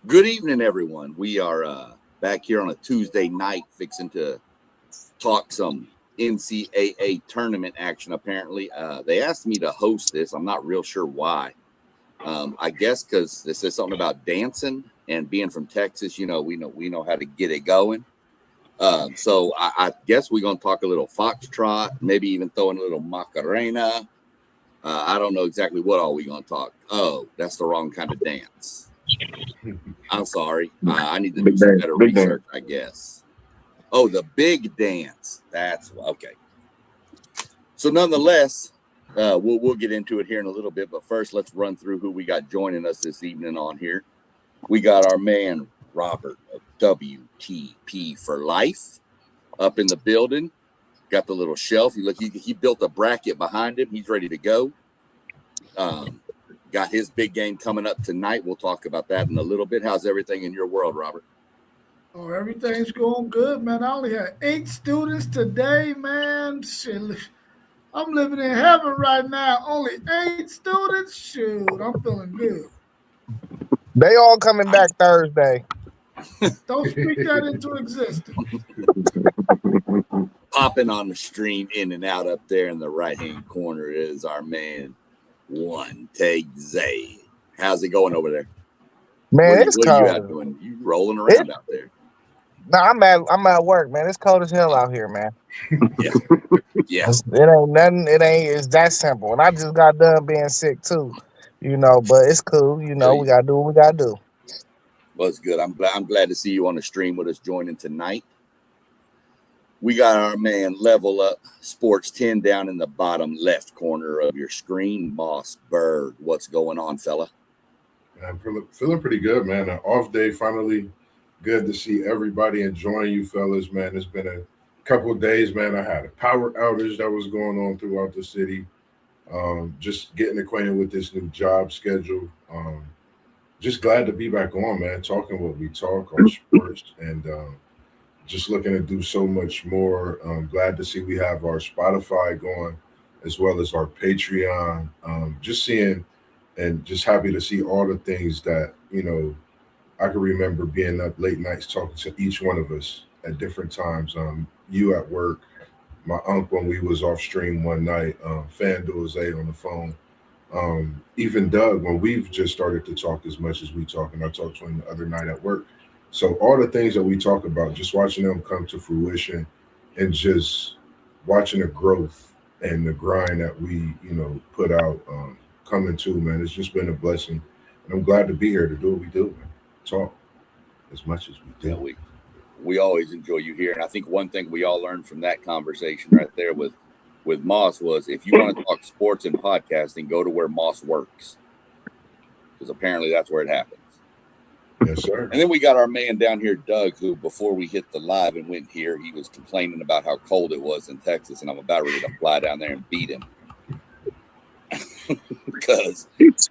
Good evening, everyone. We are back here on a Tuesday night fixing to talk some NCAA tournament action, apparently. They asked me to host this. I'm not real sure why. I guess because this is something about dancing and being from Texas, we know how to get it going. So I guess we're going to talk a little foxtrot, maybe even throw in a little Macarena. I don't know exactly what all we're going to talk. Oh, that's the wrong kind of dance. I'm sorry. I need to do some better research, I guess. Oh, the big dance. That's okay. So nonetheless, we'll get into it here in a little bit. But first, let's run through who we got joining us this evening on here. We got our man, Robert of WTP for Life up in the building. Got the little shelf. He built a bracket behind him. He's ready to go. Got his big game coming up tonight. We'll talk about that in a little bit. How's everything in your world, Robert? Oh, everything's going good, man. I only had 8 students today, man. Shit, I'm living in heaven right now. Only 8 students. Shoot, I'm feeling good. They all coming back Thursday. Don't speak that into existence. Popping on the stream in and out up there in the right-hand corner is our man, One Take Zay. How's it going over there? Man, it's cold. What are you out doing? You rolling around out there? No, I'm at work, man. It's cold as hell out here, man. Yeah. It ain't nothing. It's that simple. And I just got done being sick too, But it's cool, We gotta do what we gotta do. Well, it's good. I'm glad to see you on the stream with us joining tonight. We got our man Level Up Sports 10 down in the bottom left corner of your screen. Moss Bird, what's going on, fella? I'm feeling pretty good, man. An off day finally. Good to see everybody enjoying you fellas, man. It's been a couple of days, man. I had a power outage that was going on throughout the city. Just getting acquainted with this new job schedule. Just glad to be back on, man. Talking what we talk on sports and just looking to do so much more. Glad to see we have our Spotify going as well as our Patreon. Just seeing and just happy to see all the things that, I can remember being up late nights talking to each one of us at different times. You at work, my uncle when we was off stream one night, FanDuel Zay on the phone. Even Doug, when we've just started to talk as much as we talk, and I talked to him the other night at work. So all the things that we talk about, just watching them come to fruition and just watching the growth and the grind that we, put out coming to, man, it's just been a blessing. And I'm glad to be here to do what we do, man. Talk as much as we do. Yeah, we always enjoy you here. And I think one thing we all learned from that conversation right there with Moss was if you want to talk sports and podcasting, go to where Moss works. Because apparently that's where it happens. Yes, sir. And then we got our man down here, Doug, who before we hit the live and went here, he was complaining about how cold it was in Texas, and I'm about ready to fly down there and beat him. Because it's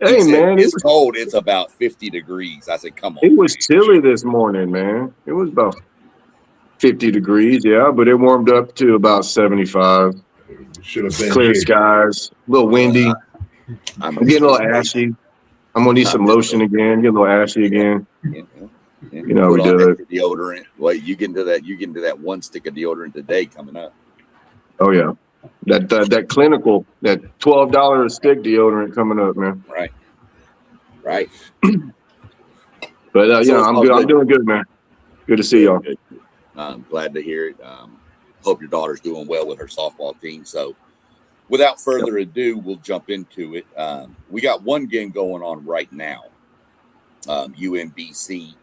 cold. It's about 50 degrees. I said, come on. It was chilly this morning, man. It was about 50 degrees, yeah, but it warmed up to about 75. Should have been clear here. Skies, a little windy. I'm getting a little ashy. I'm gonna need some lotion again. Get a little ashy again. Yeah. We do it. Deodorant. Well, you get into that one stick of deodorant a day coming up. Oh yeah, that clinical, that $12 a stick deodorant coming up, man. Right. But I'm good. I'm doing good, man. Good to see y'all. I'm glad to hear it. Hope your daughter's doing well with her softball team. So, without further ado, we'll jump into it. We got one game going on right now. UMBC,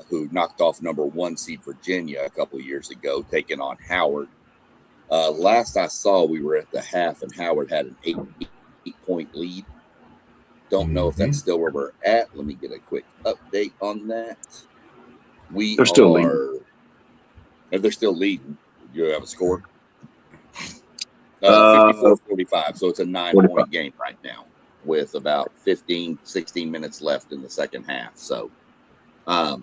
who knocked off number 1 seed Virginia a couple of years ago, taking on Howard. Last I saw, we were at the half, and Howard had an 8-point lead. Don't know if that's still where we're at. Let me get a quick update on that. They're still leading. If they're still leading, you have a score? 54-45. So it's a 9-point game right now with about 16 minutes left in the second half. So I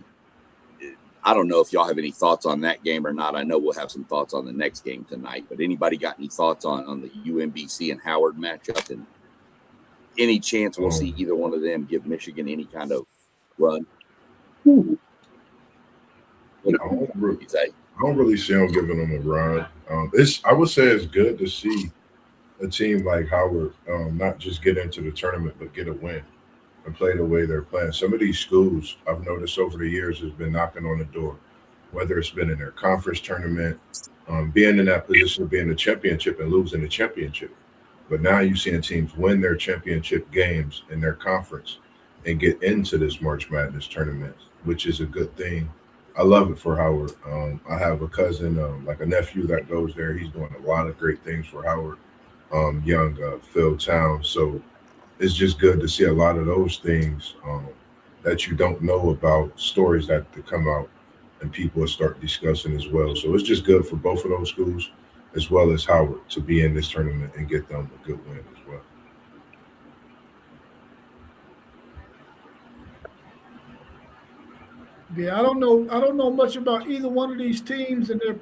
don't know if y'all have any thoughts on that game or not. I know we'll have some thoughts on the next game tonight, but anybody got any thoughts on the UMBC and Howard matchup, and any chance we'll see either one of them give Michigan any kind of run? What I do don't, you say? I don't really see them giving them a run. I would say it's good to see a team like Howard not just get into the tournament but get a win and play the way they're playing. Some of these schools I've noticed over the years has been knocking on the door, whether it's been in their conference tournament, being in that position of being a championship and losing the championship. But now you're seeing teams win their championship games in their conference and get into this March Madness tournament, which is a good thing. I love it for Howard. I have a cousin, like a nephew that goes there. He's doing a lot of great things for Howard, young Phil Town. So it's just good to see a lot of those things that you don't know about, stories that to come out and people will start discussing as well. So it's just good for both of those schools as well as Howard to be in this tournament and get them a good win as well. Yeah, I don't know much about either one of these teams and their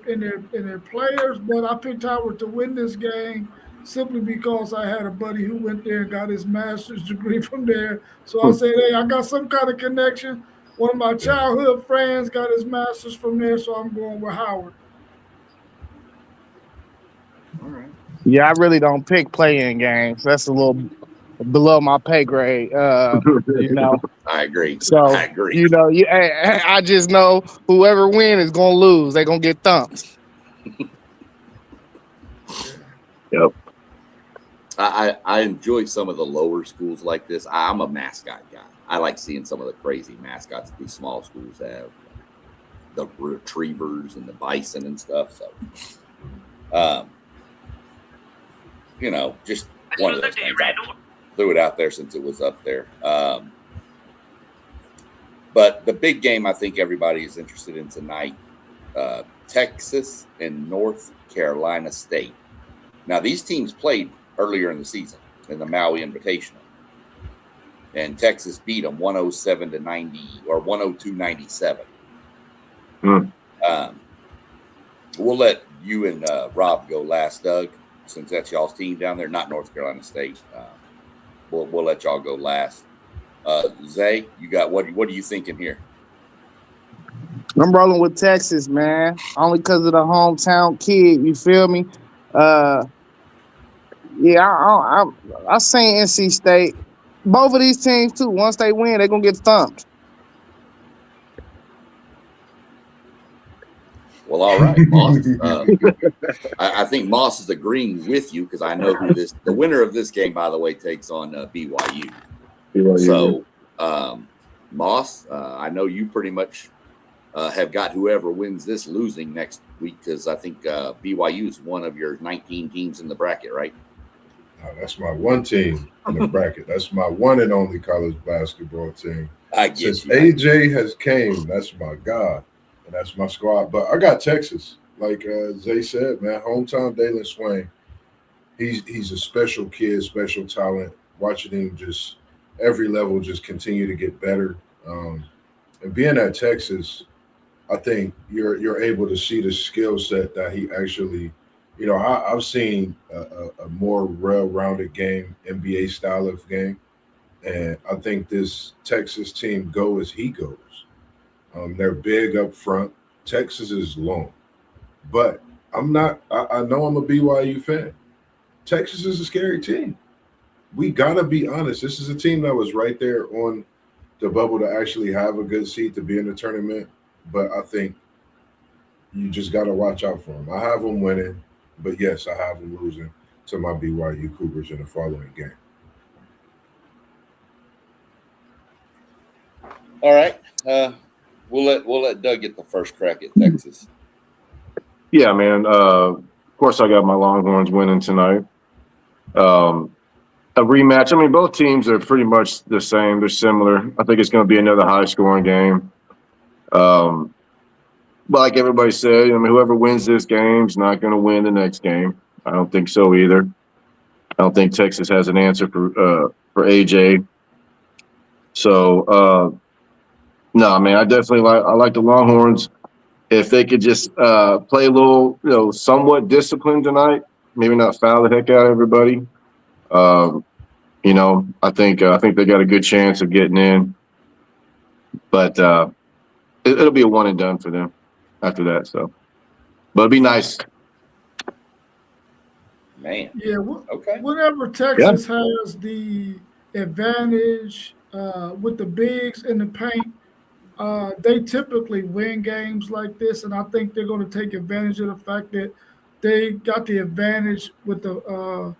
players, but I picked Howard to win this game simply because I had a buddy who went there and got his master's degree from there. So I said, hey, I got some kind of connection. One of my Yeah. childhood friends got his master's from there, so I'm going with Howard. All right. Yeah, I really don't pick play-in games. That's a little below my pay grade. You know. I agree. So I agree. you know, I just know whoever wins is gonna lose. They're gonna get thumped. Yep. I enjoy some of the lower schools like this. I'm a mascot guy. I like seeing some of the crazy mascots that these small schools have, the retrievers and the bison and stuff. So, you know, just one of those things. I threw it out there since it was up there. But the big game I think everybody is interested in tonight, Texas and North Carolina State. Now, these teams played earlier in the season in the Maui Invitational. And Texas beat them 107-90 or 102-97. We'll let you and Rob go last, Doug, since that's y'all's team down there, not North Carolina State. We'll let y'all go last. Zay, you got what are you thinking here? I'm rolling with Texas, man. Only because of the hometown kid. You feel me? Yeah, I seen NC State. Both of these teams too. Once they win, they're gonna get thumped. Well, all right, Moss. I think Moss is agreeing with you because I know who the winner of this game, by the way, takes on BYU. So, Moss, I know you pretty much have got whoever wins this losing next week because I think BYU is one of your 19 teams in the bracket, right? That's my one team in the bracket. That's my one and only college basketball team. Since AJ has came, that's my God, and that's my squad. But I got Texas. Like Zay said, man, hometown Dalen Swain. He's a special kid, special talent. Watching him just every level just continue to get better. And being at Texas, I think you're able to see the skill set that he actually, you know, I've seen a more well-rounded game, NBA style of game. And I think this Texas team go as he goes. They're big up front. Texas is long. But I know I'm a BYU fan. Texas is a scary team. We got to be honest. This is a team that was right there on the bubble to actually have a good seat to be in the tournament. But I think you just got to watch out for them. I have them winning, but yes, I have them losing to my BYU Cougars in the following game. All right. We'll let Doug get the first crack at Texas. Yeah, man. Of course, I got my Longhorns winning tonight. A rematch. I mean, both teams are pretty much the same. They're similar. I think it's going to be another high-scoring game. But like everybody said, I mean, whoever wins this game is not going to win the next game. I don't think so either. I don't think Texas has an answer for AJ. So, no, man, I definitely like the Longhorns. If they could just play a little, you know, somewhat disciplined tonight, maybe not foul the heck out of everybody. You know, I think they got a good chance of getting in. But it'll be a one and done for them after that. So, but it'd be nice. Man. Yeah, Okay. whenever Texas has the advantage with the bigs in the paint, they typically win games like this, and I think they're going to take advantage of the fact that they got the advantage with the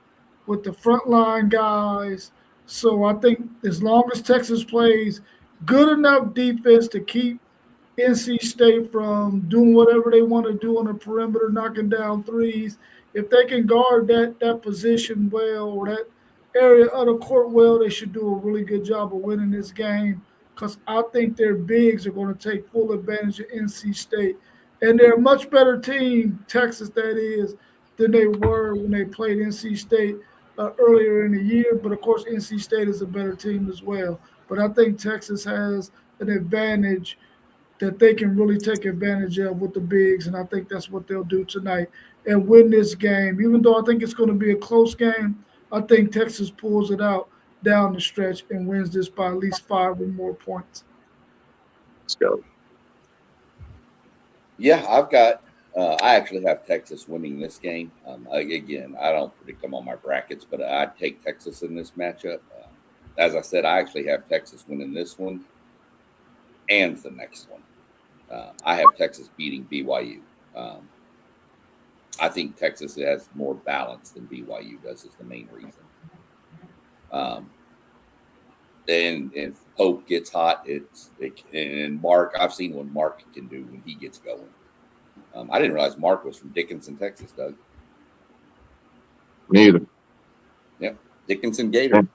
frontline guys. So I think as long as Texas plays good enough defense to keep NC State from doing whatever they want to do on the perimeter, knocking down threes. If they can guard that position well or that area of the court well, they should do a really good job of winning this game because I think their bigs are going to take full advantage of NC State. And they're a much better team, Texas that is, than they were when they played NC State earlier in the year. But of course, NC State is a better team as well. But I think Texas has an advantage that they can really take advantage of with the bigs, and I think that's what they'll do tonight and win this game. Even though I think it's going to be a close game, I think Texas pulls it out down the stretch and wins this by at least 5 or more points. Let's go. Yeah, I actually have Texas winning this game. Again, I don't predict them on my brackets, but I take Texas in this matchup. As I said, I actually have Texas winning this one and the next one. I have Texas beating BYU. I think Texas has more balance than BYU does is the main reason. And if Pope gets hot, and Mark, I've seen what Mark can do when he gets going. I didn't realize Mark was from Dickinson, Texas, Doug. Me either. Yep, Dickinson Gator.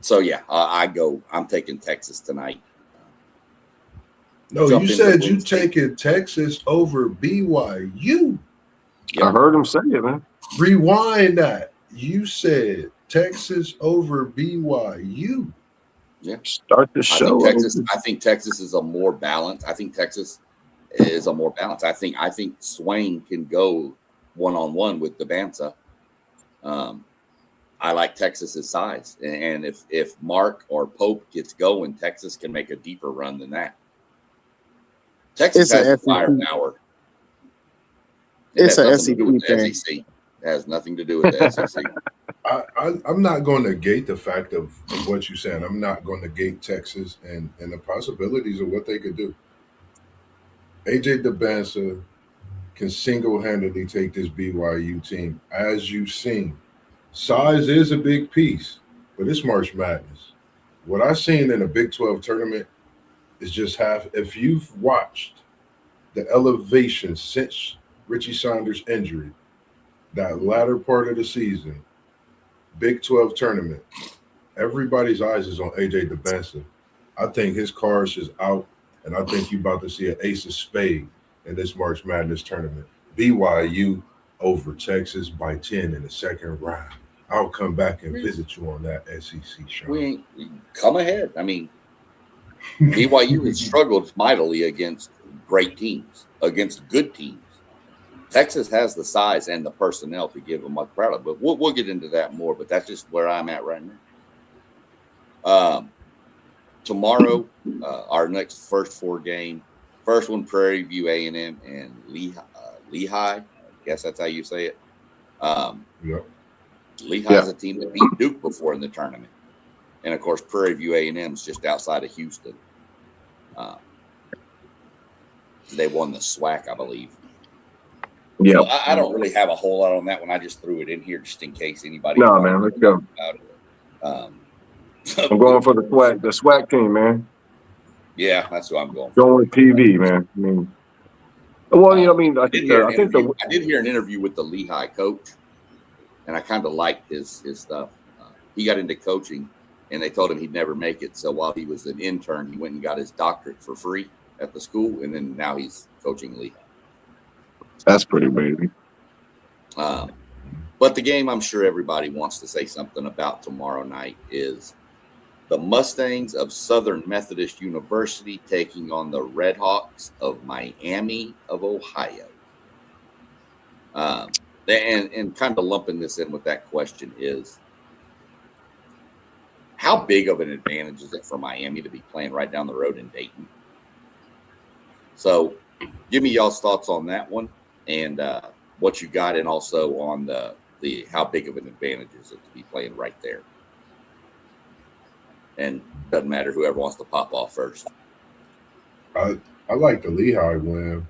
So yeah, I'm taking Texas tonight. No, you said you taking Texas over BYU. Yep. I heard him say it, man. Rewind that. You said Texas over BYU. Yeah. Start the show. I think Texas is a more balanced. I think Texas is a more balanced. I think Swain can go one-on-one with Devanza. I like Texas's size, and if Mark or Pope gets going, Texas can make a deeper run than that. Texas has the firepower. It's an SEC thing. SEC. It has nothing to do with the SEC. I'm not going to negate the fact of what you're saying. I'm not going to negate Texas and the possibilities of what they could do. AJ Debanza can single-handedly take this BYU team, as you've seen. Size is a big piece, but it's March Madness. What I've seen in a Big 12 tournament is just half. If you've watched the elevation since Richie Saunders' injury, that latter part of the season, Big 12 tournament, everybody's eyes is on AJ Debanza. I think his cards is out, and I think you're about to see an ace of spade in this March Madness tournament. BYU over Texas by 10 in the second round. I'll come back and visit you on that SEC show. Come ahead. I mean, BYU has struggled mightily against great teams, against good teams. Texas has the size and the personnel to give them much credit, but we'll get into that more. But that's just where I'm at right now. Tomorrow, our next first 4 game. First one, Prairie View A&M and Lehigh. I guess that's how you say it. Yep. Lehigh is a team that beat Duke before in the tournament. And, of course, Prairie View A&M is just outside of Houston. They won the SWAC, I believe. Yeah. So I don't really have a whole lot on that one. I just threw it in here just in case anybody. No, man, let's go. I'm going for the SWAC team, man. Yeah, that's who I'm going for. Going with PV, man. I mean, well, I did hear an interview with the Lehigh coach, and I kind of liked his stuff. He got into coaching, and they told him he'd never make it. So while he was an intern, he went and got his doctorate for free at the school, and then now he's coaching Lehigh. That's pretty amazing. But the game I'm sure everybody wants to say something about tomorrow night is the Mustangs of Southern Methodist University taking on the Redhawks of Miami of Ohio. And kind of lumping this in with that question is, how big of an advantage is it for Miami to be playing right down the road in Dayton? So give me y'all's thoughts on that one and what you got, and also on the how big of an advantage is it to be playing right there. And doesn't matter whoever wants to pop off first. I like the Lehigh win.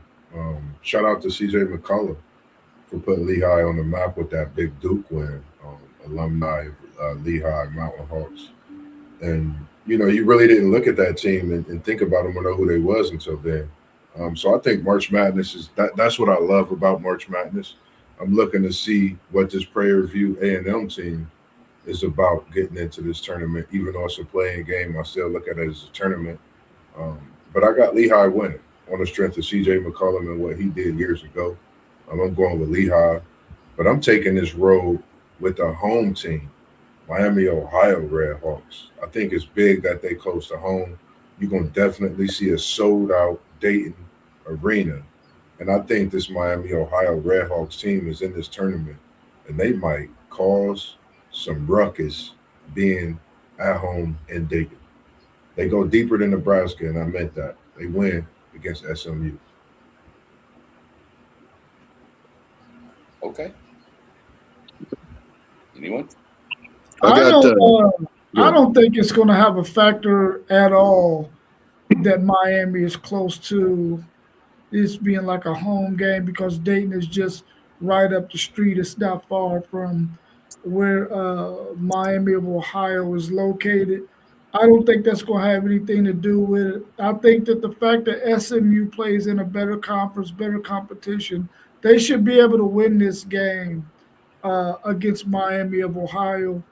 Shout out to CJ McCullough for putting Lehigh on the map with that big Duke win. Alumni Lehigh Mountain Hawks. And, you really didn't look at that team and think about them or know who they was until then. So I think March Madness is that's what I love about March Madness. I'm looking to see what this Prairie View A&M team is about getting into this tournament. Even though it's a playing game, I still look at it as a tournament. But I got Lehigh winning on the strength of C.J. McCollum and what he did years ago. I'm going with Lehigh, but I'm taking this road with a home team, Miami, Ohio Redhawks. I think it's big that they close to home. You're going to definitely see a sold-out Dayton arena. And I think this Miami, Ohio Redhawks team is in this tournament, and they might cause some ruckus being at home in Dayton. They go deeper than Nebraska, and I meant that. They win against SMU. Okay. Anyone? I don't think it's going to have a factor at all that Miami is close to this being like a home game, because Dayton is just right up the street. It's not far from where Miami of Ohio is located. I don't think that's going to have anything to do with it. I think that the fact that SMU plays in a better conference, better competition, they should be able to win this game against Miami of Ohio.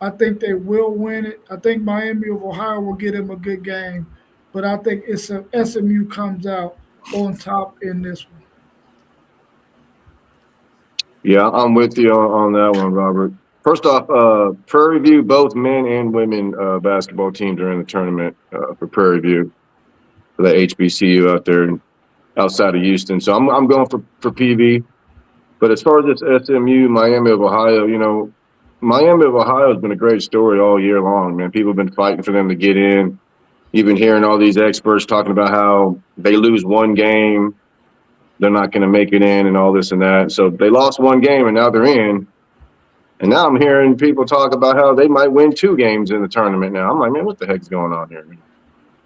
I think they will win it. I think Miami of Ohio will get them a good game, but I think SMU comes out on top in this one. Yeah, I'm with you on that one, Robert. First off, Prairie View, both men and women basketball teams are in the tournament for Prairie View, for the HBCU out there outside of Houston. So I'm going for PV. But as far as this SMU, Miami of Ohio, Miami of Ohio has been a great story all year long, man. People have been fighting for them to get in. You've been hearing all these experts talking about how they lose one game, they're not going to make it in and all this and that. So they lost one game and now they're in. And now I'm hearing people talk about how they might win 2 games in the tournament now. I'm like, man, what the heck's going on here?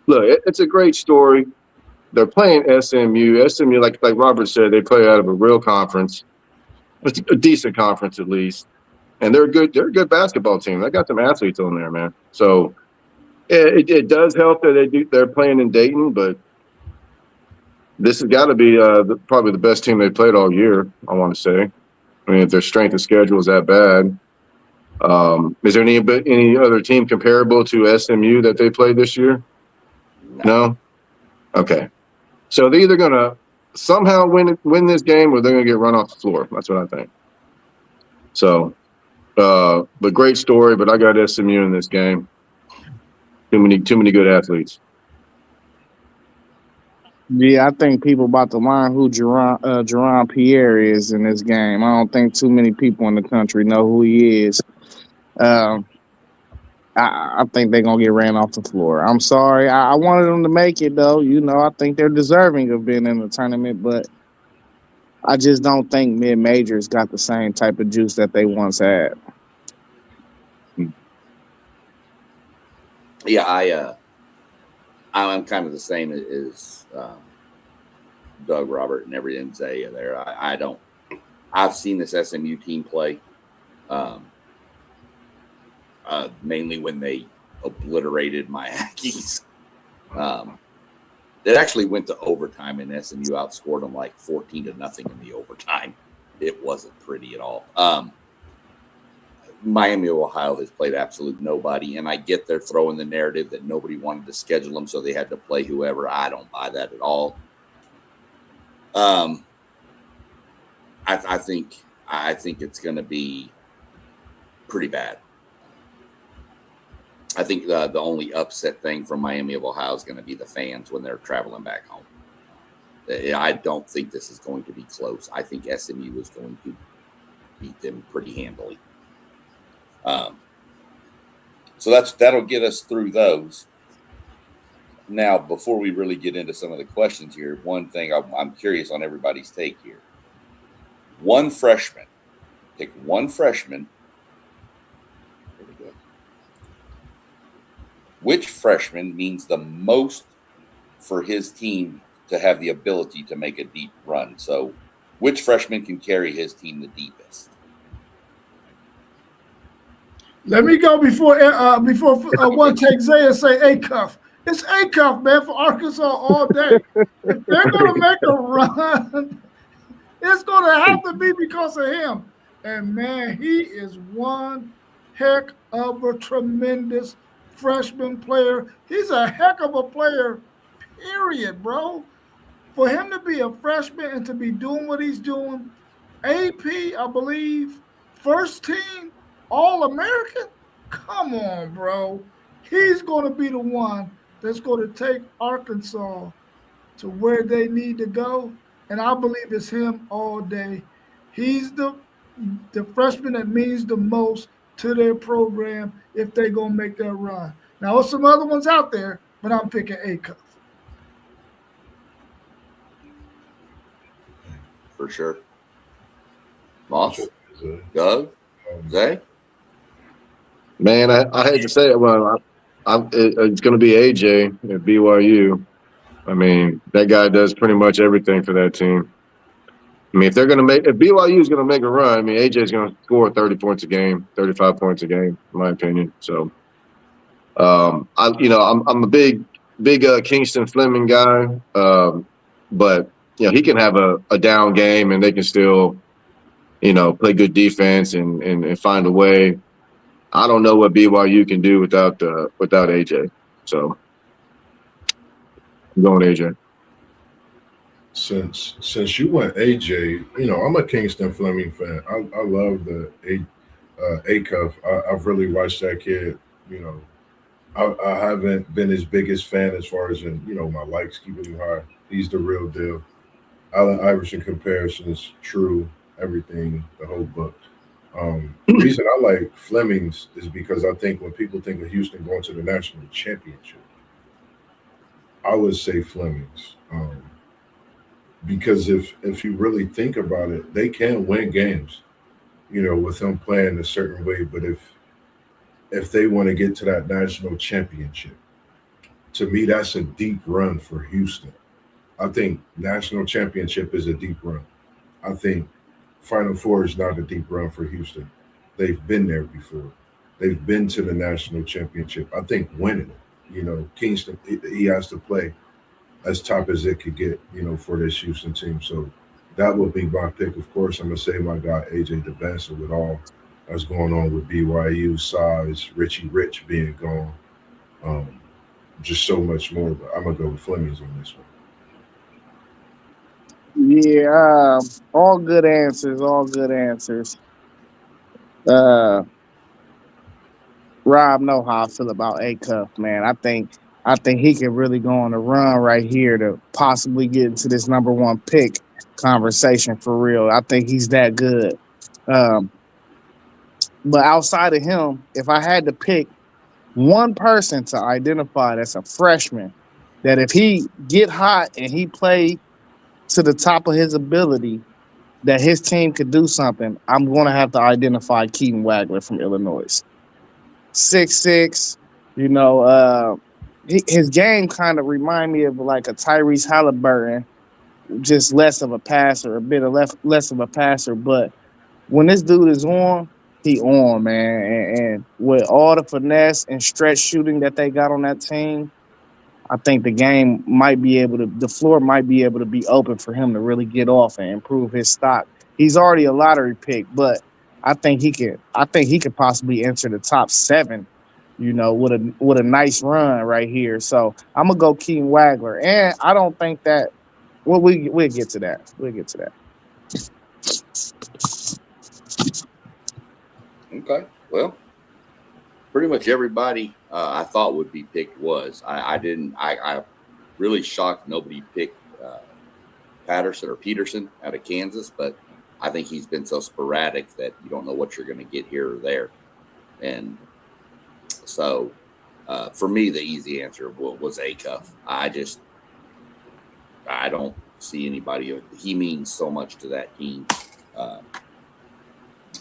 Look, it's a great story. They're playing SMU. SMU, like Robert said, they play out of a real conference. It's a decent conference at least. And they're a good basketball team. They got some athletes on there, man. So it does help that they're playing in Dayton, but this has got to be probably the best team they played all year, I want to say. I mean, if their strength of schedule is that bad. Is there any other team comparable to SMU that they played this year? No? Okay. So they're either going to somehow win this game or they're going to get run off the floor. That's what I think. So, but great story, but I got SMU in this game. Too many good athletes. Yeah, I think people about to learn who Jerron Pierre is in this game. I don't think too many people in the country know who he is. I think they're going to get ran off the floor. I'm sorry. I wanted them to make it, though. I think they're deserving of being in the tournament, but I just don't think mid-majors got the same type of juice that they once had. Yeah, I'm kind of the same as Doug, Robert, and everything Zaya there. I've seen this SMU team play, mainly when they obliterated my Aggies. It actually went to overtime, and SMU outscored them like 14-0 in the overtime. It wasn't pretty at all. Miami of Ohio has played absolute nobody, and I get they're throwing the narrative that nobody wanted to schedule them, so they had to play whoever. I don't buy that at all. I think it's going to be pretty bad. I think the only upset thing from Miami of Ohio is going to be the fans when they're traveling back home. I don't think this is going to be close. I think SMU is going to beat them pretty handily. So that'll get us through those. Now, before we really get into some of the questions here, one thing I'm curious on everybody's take here. One freshman. Pick one freshman. There we go. Which freshman means the most for his team to have the ability to make a deep run? So, which freshman can carry his team the deepest? Let me go before one takes Zay and say A-Cuff. It's A-Cuff, man, for Arkansas all day. If they're going to make a run, it's going to have to be because of him. And, man, he is one heck of a tremendous freshman player. He's a heck of a player, period, bro. For him to be a freshman and to be doing what he's doing, AP, I believe, first team, All-American? Come on, bro. He's going to be the one that's going to take Arkansas to where they need to go, and I believe it's him all day. He's the freshman that means the most to their program if they're going to make that run. Now, there's some other ones out there, but I'm picking A-Cuff. For sure. Moss? Doug? Zay? Man, I hate to say it, but it's going to be AJ at BYU. I mean, that guy does pretty much everything for that team. I mean, if BYU is going to make a run, I mean, AJ is going to score 30 points a game, 35 points a game, in my opinion. So, I'm a big Kingston Fleming guy, but he can have a down game and they can still, play good defense and find a way. I don't know what BYU can do without AJ. So I'm going AJ. Since you went AJ, I'm a Kingston Fleming fan. I love the A-Cuff. I've really watched that kid. I haven't been his biggest fan as far as my likes keeping him high. He's the real deal. Allen Iverson comparisons, true, everything, the whole book. The reason I like Fleming's is because I think when people think of Houston going to the national championship, I would say Fleming's. Because if you really think about it, they can win games, with them playing a certain way. But if they want to get to that national championship, to me, that's a deep run for Houston. I think national championship is a deep run. I think Final Four is not a deep run for Houston. They've been there before. They've been to the national championship. I think winning it, Kingston, he has to play as top as it could get, for this Houston team. So that would be my pick. Of course, I'm going to say my guy, AJ DeBenson, with all that's going on with BYU, size, Richie Rich being gone, just so much more. But I'm going to go with Fleming's on this one. Yeah, all good answers. All good answers. Rob know how I feel about A-Cuff, man. I think he could really go on a run right here to possibly get into this number one pick conversation for real. I think he's that good. But outside of him, if I had to pick one person to identify that's a freshman, that if he get hot and he play to the top of his ability, that his team could do something, I'm going to have to identify Keaton Wagler from Illinois. 6'6", his game kind of remind me of like a Tyrese Halliburton, just less of a passer, a bit of less of a passer. But when this dude is on, he on, man. And with all the finesse and stretch shooting that they got on that team, I think the floor might be able to be open for him to really get off and improve his stock. He's already a lottery pick, but I think he could possibly enter the top 7, with a nice run right here. So I'm gonna go Keaton Wagler, and I don't think that. Well, we'll get to that. We'll get to that. Okay. Well, pretty much everybody I thought would be picked was. I really shocked nobody picked Peterson out of Kansas, but I think he's been so sporadic that you don't know what you're going to get here or there. And So for me, the easy answer was Acuff. I don't see anybody. He means so much to that team.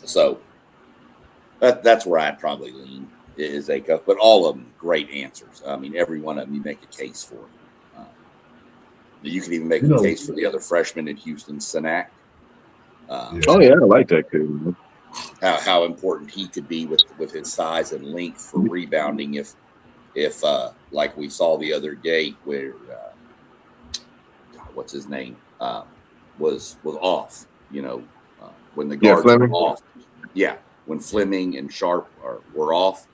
So that's where I'd probably lean is Acuff. But all of them, great answers. I mean, every one of them you make a case for. You can even make a case for the other freshman in Houston, Sinak. Oh yeah, I like that kid. How important he could be with his size and length for rebounding if like we saw the other day where what's his name was off, when the guards were off. Yeah, when Fleming and Sharp were off,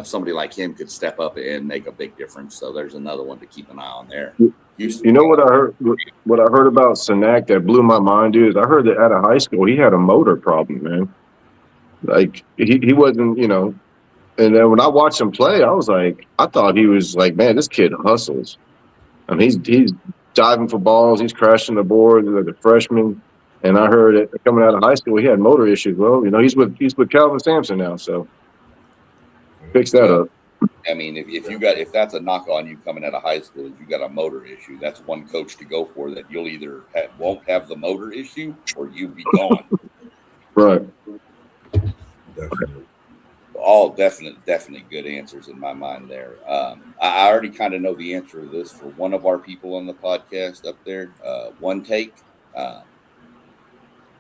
somebody like him could step up and make a big difference. So there's another one to keep an eye on there. You know what I heard? What I heard about Sinak that blew my mind, dude, is I heard that out of high school he had a motor problem, man. Like he wasn't, And then when I watched him play, I was like, I thought he was like, man, this kid hustles. I mean, he's diving for balls, he's crashing the board as a freshman. And I heard it coming out of high school, he had motor issues. Well, he's with Calvin Sampson now, so fix that up. I mean, if that's a knock on you coming out of high school, if you got a motor issue, that's one coach to go for that you'll either won't have the motor issue or you be gone. Right. Definitely. All definitely good answers in my mind there. I already kind of know the answer to this for one of our people on the podcast up there. One take.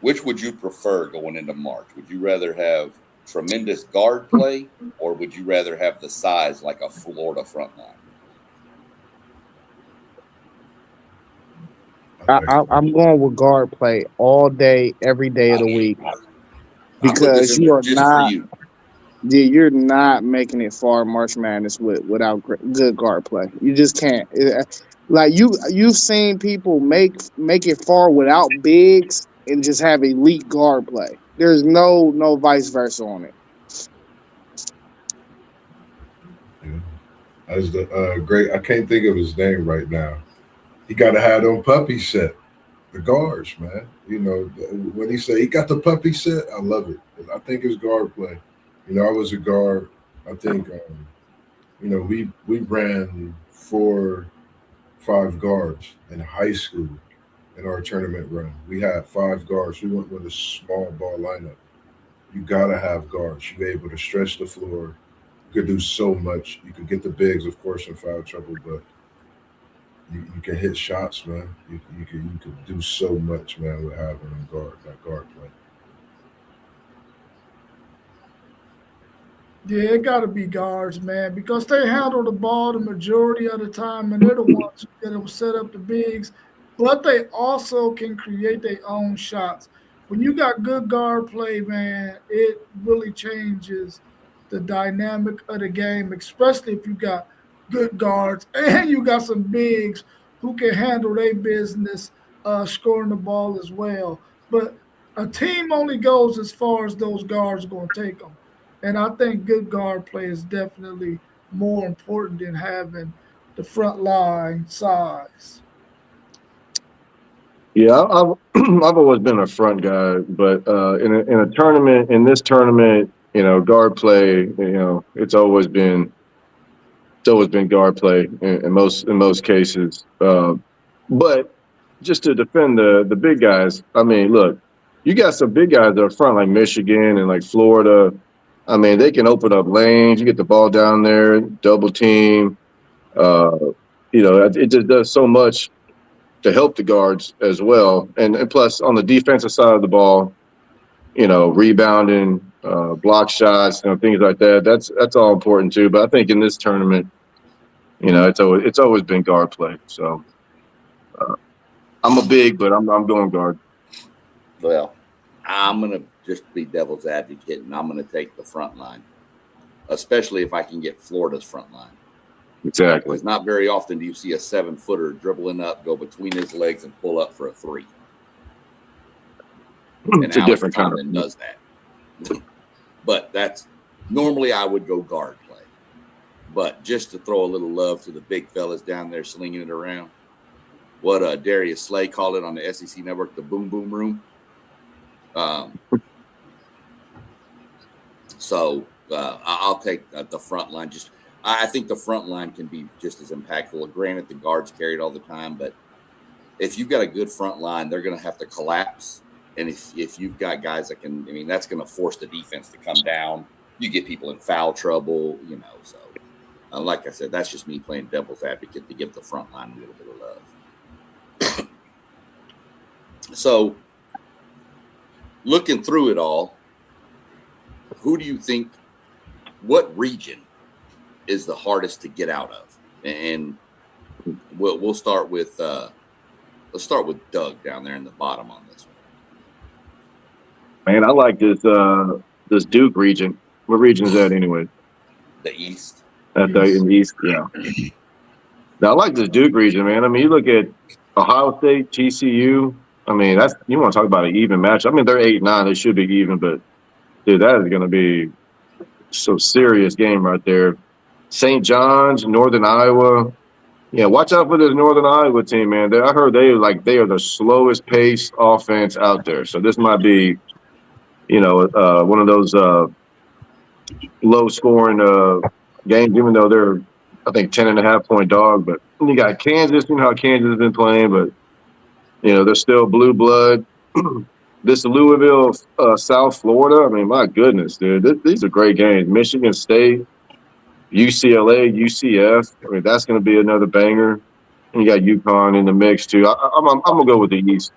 Which would you prefer going into March? Would you rather have tremendous guard play, or would you rather have the size like a Florida front line? I'm going with guard play all day, every day of the week, because you're not making it far in March Madness without good guard play. You just can't. Like you've seen people make it far without bigs and just have elite guard play. There's no vice versa on it. As the great, I can't think of his name right now. He got to have them puppy set, the guards, man. When he said he got the puppy set, I love it. I think it's guard play. I was a guard. I think, we ran 4-5 guards in high school in our tournament run. We had 5 guards. We went with a small ball lineup. You got to have guards. You're able to stretch the floor. You could do so much. You could get the bigs, of course, in foul trouble, but you can hit shots, man. You could do so much, man, with having that guard play. Yeah, it got to be guards, man, because they handle the ball the majority of the time, and they're the ones who get them set up the bigs. But they also can create their own shots. When you got good guard play, man, it really changes the dynamic of the game, especially if you got good guards and you got some bigs who can handle their business scoring the ball as well. But a team only goes as far as those guards are going to take them. And I think good guard play is definitely more important than having the front line size. Yeah, I've always been a front guy, but in this tournament, guard play, it's always been guard play in most cases. But just to defend the big guys, I mean, look, you got some big guys up front like Michigan and like Florida. I mean, they can open up lanes. You get the ball down there, double team. It just does so much to help the guards as well. And plus, on the defensive side of the ball, rebounding, block shots, things like that. That's all important too. But I think in this tournament, it's always been guard play. So I'm a big, but I'm going guard. Well, I'm gonna just be devil's advocate, and I'm gonna take the front line, especially if I can get Florida's front line. Exactly. It's not very often do you see a 7-footer dribbling up, go between his legs, and pull up for a 3. It's a different kind of does that. But that's normally I would go guard play. But just to throw a little love to the big fellas down there slinging it around, what Darius Slay called it on the SEC Network, the boom boom room. So I'll take the front line. I think the front line can be just as impactful. Granted, the guards carry it all the time, but if you've got a good front line, they're going to have to collapse. And if you've got guys that can, that's going to force the defense to come down. You get people in foul trouble, So, like I said, that's just me playing devil's advocate to give the front line a little bit of love. So, looking through it all, who do you think? What region is the hardest to get out of? And we'll start with let's start with Doug down there in the bottom on this one. Man, I like this Duke region. What region is that anyway? The East. In the East, yeah. Now, I like this Duke region, man. You look at Ohio State, TCU. That's, you want to talk about an even match. They're 8-9. They should be even, but dude, that is going to be so serious game right there. St. John's, Northern Iowa. Yeah, watch out for this Northern Iowa team, man. I heard they are the slowest paced offense out there. So this might be, one of those low scoring games, even though they're, I think, 10.5-point dog. But you got Kansas. You know how Kansas has been playing, but they're still blue blood. This Louisville, South Florida. My goodness, dude, these are great games. Michigan State, UCLA, UCF. That's going to be another banger. And you got UConn in the mix too. I'm gonna go with the East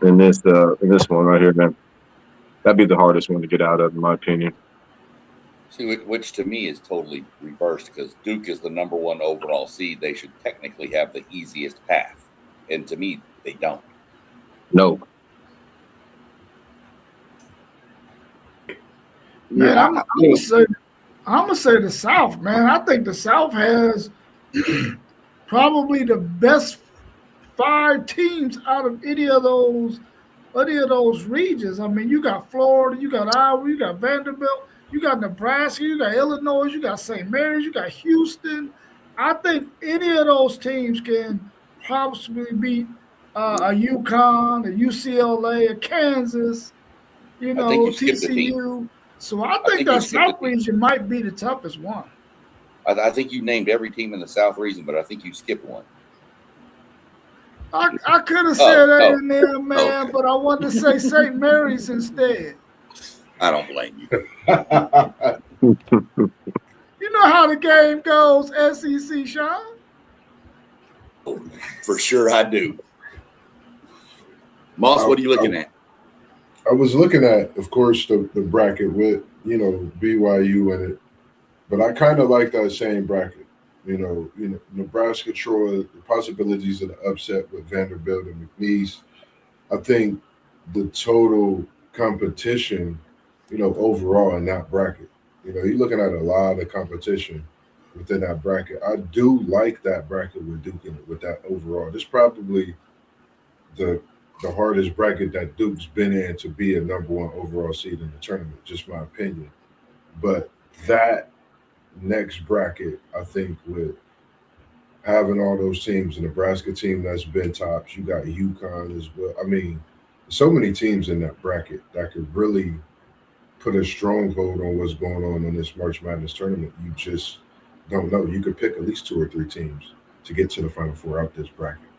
in this one right here, man. That'd be the hardest one to get out of, in my opinion. See, which to me is totally reversed because Duke is the number 1 overall seed. They should technically have the easiest path, and to me, they don't. No. Man, I'm gonna say the South, man. I think the South has probably the best 5 teams out of any of those regions. You got Florida, you got Iowa, you got Vanderbilt, you got Nebraska, you got Illinois, you got St. Mary's, you got Houston. I think any of those teams can possibly beat a UConn, a UCLA, a Kansas, TCU. So I think that South region might be the toughest one. I think you named every team in the South region, but I think you skipped one. I could have said that in there, man, but I wanted to say St. Mary's instead. I don't blame you. You know how the game goes, SEC, Sean? For sure I do. Moss, what are you looking at? I was looking at, of course, the bracket with, BYU in it. But I kind of like that same bracket. Nebraska, Troy, the possibilities of the upset with Vanderbilt and McNeese. I think the total competition, overall in that bracket. You're looking at a lot of competition within that bracket. I do like that bracket with Duke in it, with that overall. This is probably the hardest bracket that Duke's been in to be a number 1 overall seed in the tournament, just my opinion. But that next bracket, I think, with having all those teams, the Nebraska team that's been tops, you got UConn as well. So many teams in that bracket that could really put a stronghold on what's going on in this March Madness tournament. You just don't know. You could pick at least 2 or 3 teams to get to the Final Four out this bracket,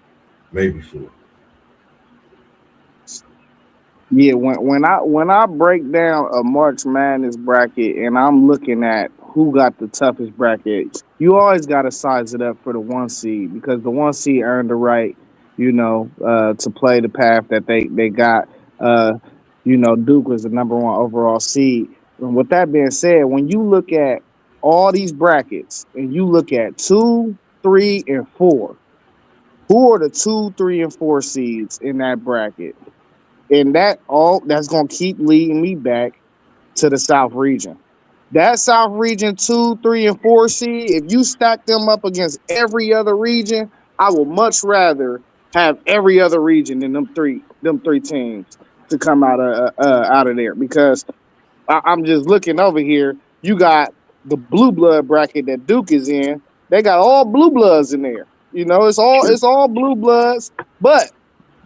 maybe 4. Yeah, when I break down a March Madness bracket and I'm looking at who got the toughest bracket, you always got to size it up for the 1 seed because the 1 seed earned the right, to play the path that they got. Duke was the number 1 overall seed. And with that being said, when you look at all these brackets and you look at 2, 3, and 4, who are the 2, 3, and 4 seeds in that bracket? And that's going to keep leading me back to the South region. That South region 2, 3, and 4 seed, if you stack them up against every other region, I will much rather have every other region than them three teams to come out of there. Because I'm just looking over here. You got the blue blood bracket that Duke is in. They got all blue bloods in there. It's all blue bloods, but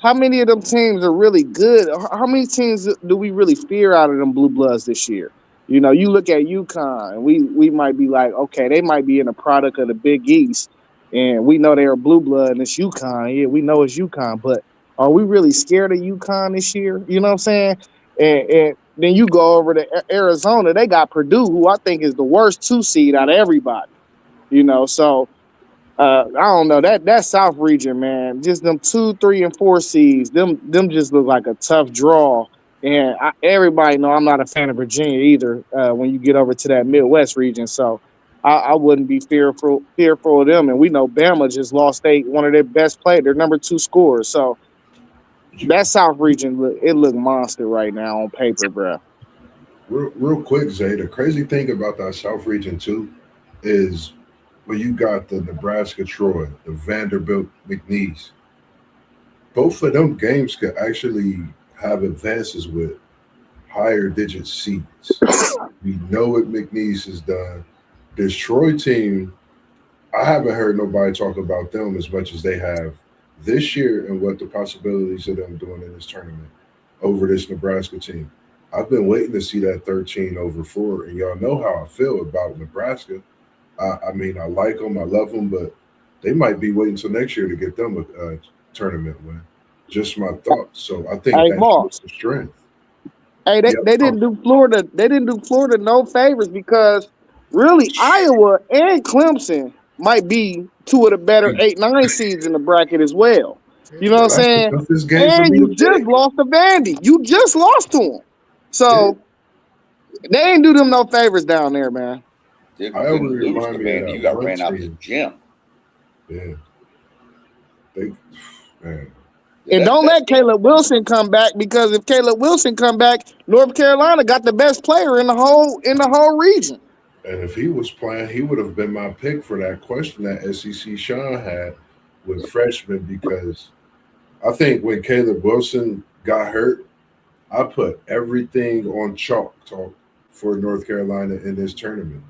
how many of them teams are really good? How many teams do we really fear out of them blue bloods this year? You know, you look at UConn, and we might be like, okay, they might be in a product of the Big East, and we know they're a blue blood, and it's UConn. Yeah, we know it's UConn, but are we really scared of UConn this year? You know what I'm saying? And then you go over to Arizona, they got Purdue, who I think is the worst 2 seed out of everybody. You know, so I don't know that South region, man. Just them 2, 3, and 4 seeds. Them just look like a tough draw. And everybody know I'm not a fan of Virginia either. When you get over to that Midwest region, so I wouldn't be fearful of them. And we know Bama just lost one of their best players, their number 2 scorers. So that South region look monster right now on paper, bro. Real quick, Zay. The crazy thing about that South region too is when you got the Nebraska Troy, the Vanderbilt McNeese. Both of them games could actually have advances with higher digit seeds. We know what McNeese has done. This Troy team, I haven't heard nobody talk about them as much as they have this year and what the possibilities of them doing in this tournament over this Nebraska team. I've been waiting to see that 13-4, and y'all know how I feel about Nebraska. I mean, I like them, I love them, but they might be waiting until next year to get them a tournament win. Just my thoughts. So I think that shows the strength. Hey, they didn't do Florida. They didn't do Florida no favors because really Iowa and Clemson might be 2 of the better 8, 9 seeds in the bracket as well. You know what I'm saying? And you just lost to Vandy. You just lost to them. So they ain't do them no favors down there, man. I lose to Vandy. You got ran out the gym. Yeah. Man. And don't let Caleb Wilson come back, because if Caleb Wilson come back, North Carolina got the best player in the whole region. And if he was playing, he would have been my pick for that question that SEC Sean had with freshmen, because I think when Caleb Wilson got hurt, I put everything on chalk talk for North Carolina in this tournament.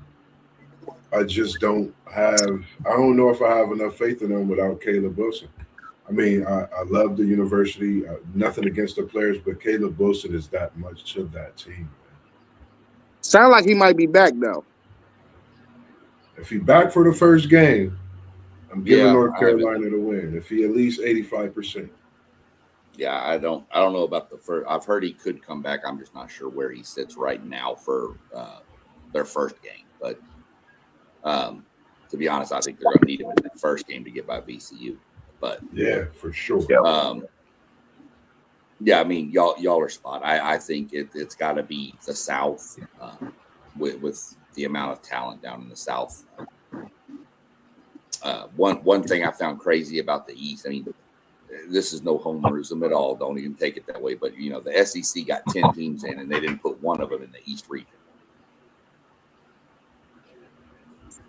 I don't know if I have enough faith in them without Caleb Wilson. I mean, I love the university. Nothing against the players, but Caleb Wilson is that much to that team. Sound like he might be back, though. If he's back for the first game, I'm giving North Carolina the win. If he at least 85%. Yeah, I don't know about the first. I've heard he could come back. I'm just not sure where he sits right now for their first game. But to be honest, I think they're going to need him in the first game to get by VCU. But yeah, for sure. Yeah, I mean, y'all are spot. I think it's got to be the South with the amount of talent down in the South. One thing I found crazy about the East, I mean, this is no homerism at all. Don't even take it that way. But, you know, the SEC got 10 teams in, and they didn't put one of them in the East region.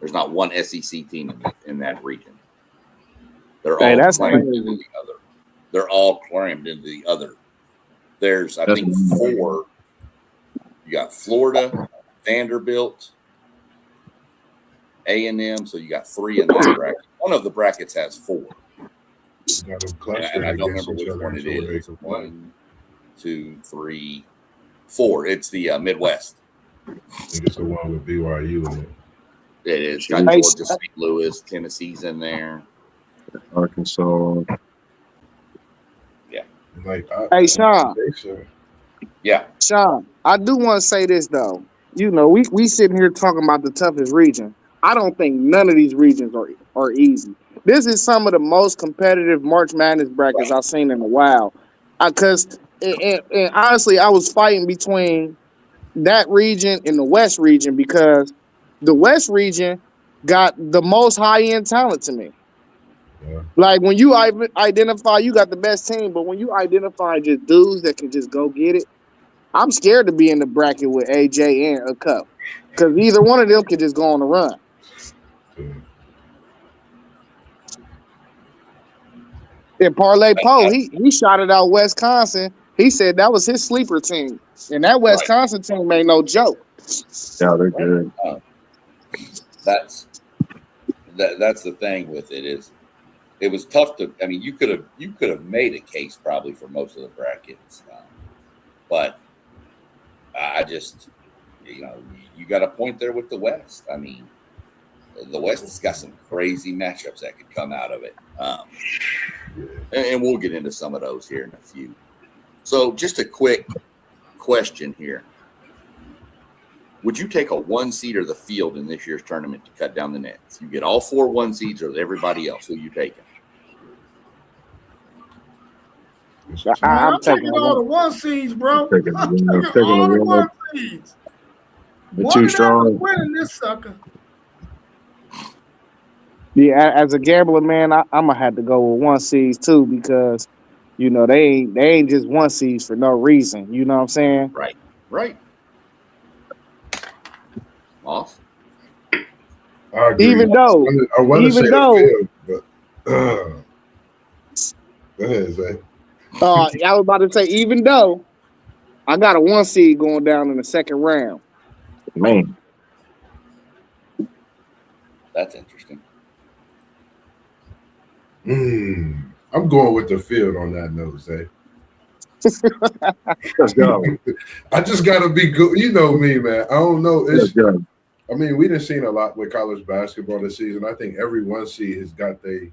There's not one SEC team in that region. They're all crammed into the other. They're all crammed into the other. There's, I think, 4. You got Florida, Vanderbilt, A&M. So you got 3 in that bracket. One of the brackets has 4. And I don't remember which one it is. 1, 2, 3, 4. It's the Midwest. I think it's the one with BYU in it. It is. Got Georgia, St. Louis, Tennessee's in there. Arkansas. Yeah. Hey, Sean. Yeah. Sean, I do want to say this, though. You know, we sitting here talking about the toughest region. I don't think none of these regions are easy. This is some of the most competitive March Madness brackets I've seen in a while. Because, and honestly, I was fighting between that region and the West region, because the West region got the most high-end talent to me. Yeah. Like, when you identify you got the best team, but when you identify just dudes that can just go get it, I'm scared to be in the bracket with AJ and a Cup, because either one of them can just go on the run. And Parlay Poe, he shouted out Wisconsin. He said that was his sleeper team, and that Wisconsin team ain't no joke. Yeah, they're good. That's the thing with it is, it was tough to. I mean, you could have made a case probably for most of the brackets, but I just you got a point there with the West. I mean, the West has got some crazy matchups that could come out of it. And we'll get into some of those here in a few. So just a quick question here. Would you take a 1 seed or the field in this year's tournament to cut down the nets? You get all 4 1 seeds or everybody else. Who you taking? I'm taking all the 1 seeds, bro. I'm taking all the 1 seeds. They're too strong. Winning this sucker. Yeah, as a gambler, man, I'm gonna have to go with 1 seeds too because, they ain't just 1 seeds for no reason. You know what I'm saying? Right. Moss? I agree. Even though, I want to say the field, but go ahead, Zay. I was about to say, even though I got a 1 seed going down in the second round. Man, That's interesting. I'm going with the field on that note, Zay. let's go. I just gotta be good. You know me, man. I don't know. Let's go. I mean, we done seen a lot with college basketball this season. I think every 1 seed has got their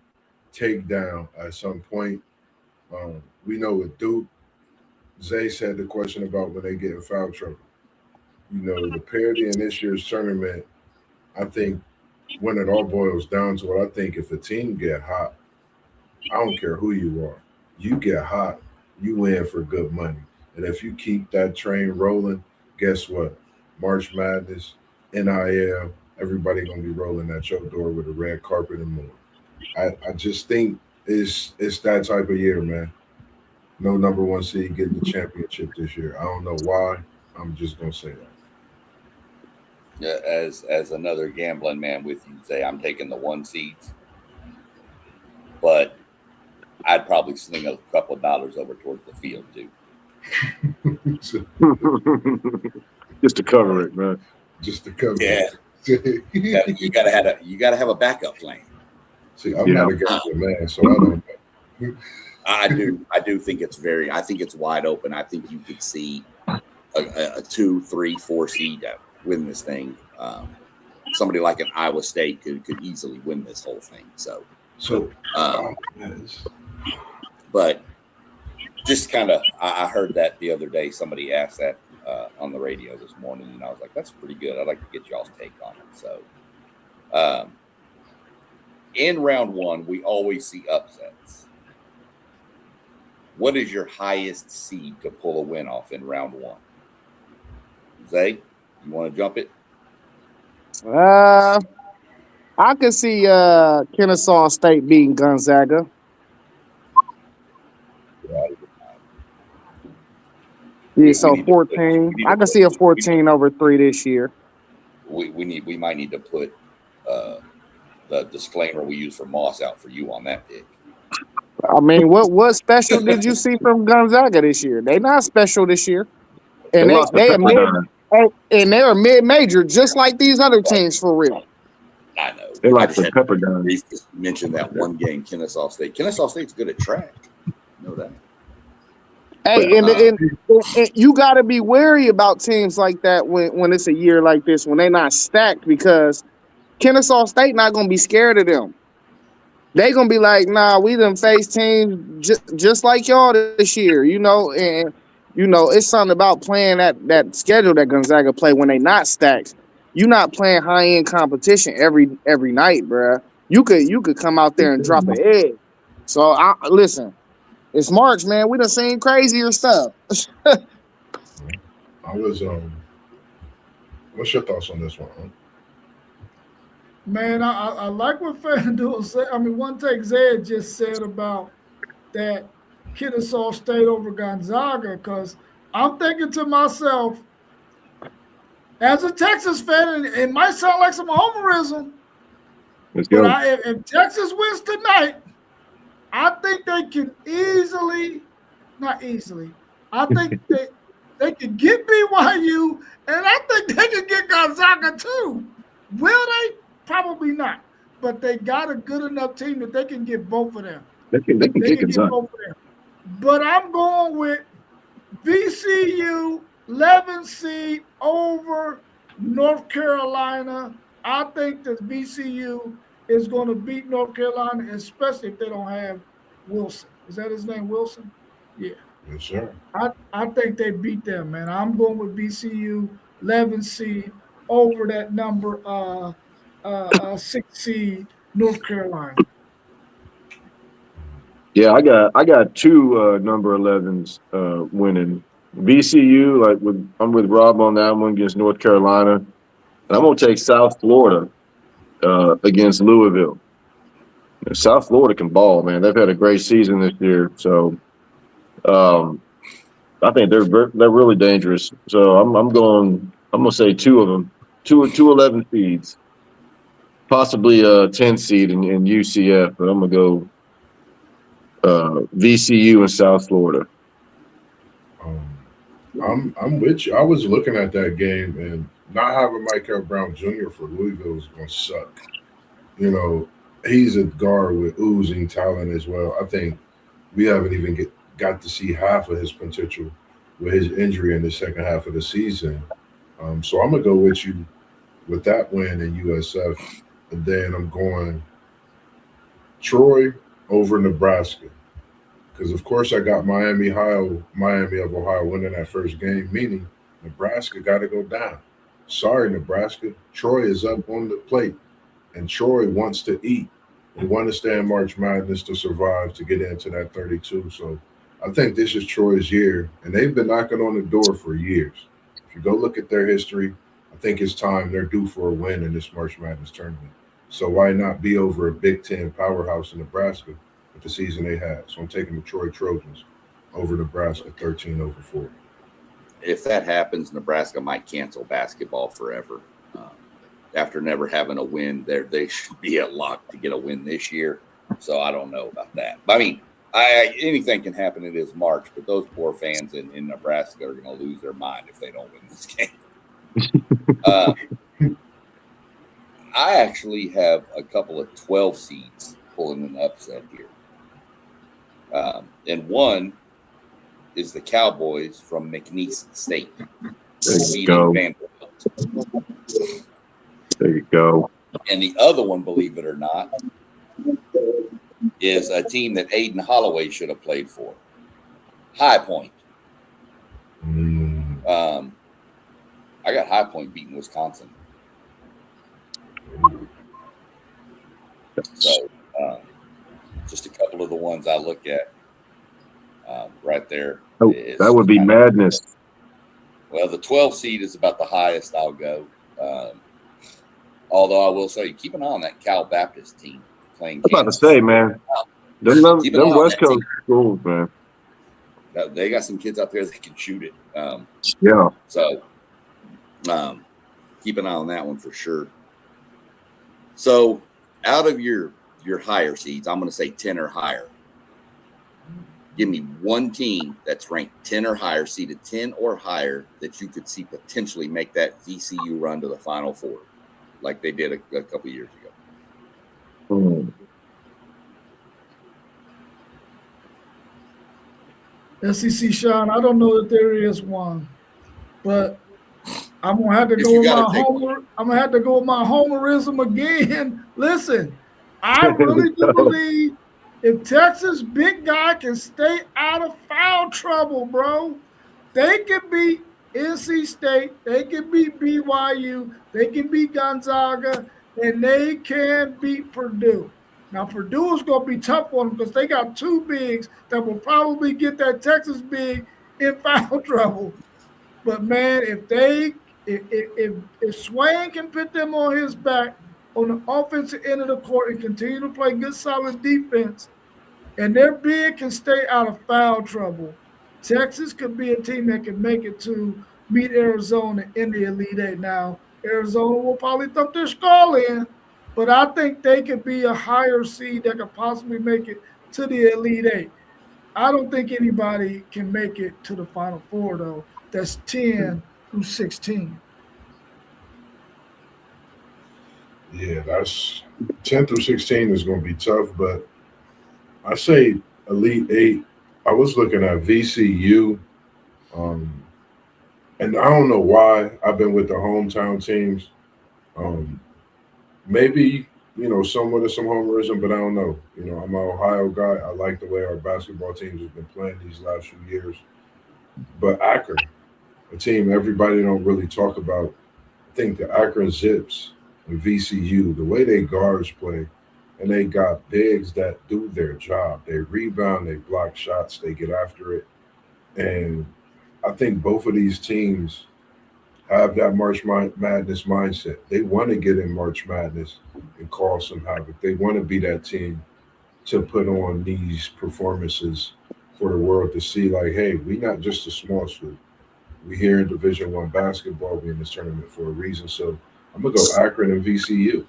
takedown at some point. We know with Duke, Zay said the question about when they get in foul trouble. The parity in this year's tournament, I think when it all boils down to it, I think if a team get hot, I don't care who you are, you get hot, you win for good money. And if you keep that train rolling, guess what? March Madness, NIL, everybody gonna be rolling at your door with a red carpet and more. I just think it's that type of year, man. No number 1 seed getting the championship this year. I don't know why. I'm just gonna say that. Yeah, as another gambling man with you, Zay, I'm taking the 1 seeds, but I'd probably sling a couple of dollars over towards the field too. Just to cover it, man. Just to cover Yeah. it. You gotta have a backup plan. See, I'm not a gambler, man, so I don't know. I do think I think it's wide open. I think you could see a 2, 3, 4 seed win this thing. Somebody like an Iowa State could easily win this whole thing. But just kind of, I heard that the other day. Somebody asked that on the radio this morning, and I was like, that's pretty good. I'd like to get y'all's take on it. So in round 1, we always see upsets. What is your highest seed to pull a win off in round 1? Zay, you want to jump it? I could see Kennesaw State beating Gonzaga. Yeah, so 14. I can see a 14/3 this year. We might need to put the disclaimer we use for Moss out for you on that pick. I mean, what special did you see from Gonzaga this year? They not special this year, and they are mid-major, just like these other teams for real. I know. They like the Pepperdine. You mentioned that one game, Kennesaw State. Kennesaw State's good at track. You know that. Hey, and you got to be wary about teams like that when it's a year like this, when they're not stacked, because Kennesaw State not going to be scared of them. They going to be like, nah, we done face teams just like y'all this year, and, it's something about playing that schedule that Gonzaga play when they not stacked. You're not playing high-end competition every night, bruh. You could come out there and drop an egg. So, listen, it's March, man. We done seen crazier stuff. What's your thoughts on this one, huh? Man, I like what FanDuel said. I mean, one take Zed just said about that Kennesaw State over Gonzaga, because I'm thinking to myself, as a Texas fan, and it might sound like some homerism, Let's go. but if Texas wins tonight, I think they can I think they can get BYU, and I think they can get Gonzaga too. Will they? Probably not. But they got a good enough team that they can get both of them. They can get both of them. But I'm going with VCU 11 seed over North Carolina. I think that VCU is going to beat North Carolina, especially if they don't have Wilson. Is that his name, Wilson? Yeah. Yes, sir. I think they beat them, man. I'm going with VCU 11 seed over that number 6 seed North Carolina. Yeah, I got two number 11s winning. VCU, I'm with Rob on that one against North Carolina, and I'm gonna take South Florida against Louisville. South Florida can ball, man. They've had a great season this year, so I think they're really dangerous. So I'm gonna say two of them, two 11 seeds, possibly a 10 seed in UCF, but I'm gonna go VCU in South Florida. I'm with you. I was looking at that game, and not having Michael Brown Jr. for Louisville is going to suck. You know, he's a guard with oozing talent as well. I think we haven't even got to see half of his potential with his injury in the second half of the season. So I'm going to go with you with that win in USF. And then I'm going Troy over Nebraska. Because, of course, I got Miami of Ohio winning that first game, meaning Nebraska got to go down. Sorry, Nebraska. Troy is up on the plate, and Troy wants to eat. They want to stay in March Madness to survive, to get into that 32. So I think this is Troy's year, and they've been knocking on the door for years. If you go look at their history, I think it's time they're due for a win in this March Madness tournament. So why not be over a Big Ten powerhouse in Nebraska with the season they had? So I'm taking the Troy Trojans over Nebraska 13-4. If that happens, Nebraska might cancel basketball forever. After never having a win, they should be at lock to get a win this year. So I don't know about that. But I mean, anything can happen. It is March, but those poor fans in Nebraska are going to lose their mind if they don't win this game. I actually have a couple of 12 seeds pulling an upset here. And one is the Cowboys from McNeese State. There you go. There you go. And the other one, believe it or not, is a team that Aiden Holloway should have played for. High Point. I got High Point beating Wisconsin. So just a couple of the ones I look at right there. That would be madness. Well, the 12 seed is about the highest I'll go. Although I will say, keep an eye on that Cal Baptist team playing. I'm about to say, man, them West Coast schools, man. They got some kids out there that can shoot it. Yeah. So keep an eye on that one for sure. So out of your higher seeds, I'm going to say 10 or higher. Give me one team that's ranked 10 or higher, seeded 10 or higher, that you could see potentially make that VCU run to the Final Four, like they did a couple years ago. SEC, Sean, I don't know that there is one, but I'm gonna have to go with my homer. I'm gonna have to go with my homerism again. Listen, I really do believe if Texas big guy can stay out of foul trouble, bro, they can beat NC State, they can beat BYU, they can beat Gonzaga, and they can beat Purdue. Now, Purdue is going to be tough on them because they got two bigs that will probably get that Texas big in foul trouble. But, man, if Swain can put them on his back on the offensive end of the court and continue to play good, solid defense, and their big can stay out of foul trouble, Texas could be a team that can make it to beat Arizona in the Elite Eight. Now, Arizona will probably thump their skull in, but I think they could be a higher seed that could possibly make it to the Elite Eight. I don't think anybody can make it to the Final Four, though. That's 10 through 16. Yeah, that's 10 through 16 is going to be tough, but I say Elite Eight. I was looking at VCU, and I don't know why I've been with the hometown teams. Um, Maybe somewhat of some homerism, but I don't know. I'm an Ohio guy. I like the way our basketball teams have been playing these last few years. But Akron, a team everybody don't really talk about. I think the Akron Zips and VCU, the way they guards play, and they got bigs that do their job. They rebound, they block shots, they get after it. And I think both of these teams have that Madness mindset. They want to get in March Madness and cause some havoc. They want to be that team to put on these performances for the world to see, like, hey, we not just a small school. We here in Division I basketball. We in this tournament for a reason. So I'm gonna go Akron and VCU.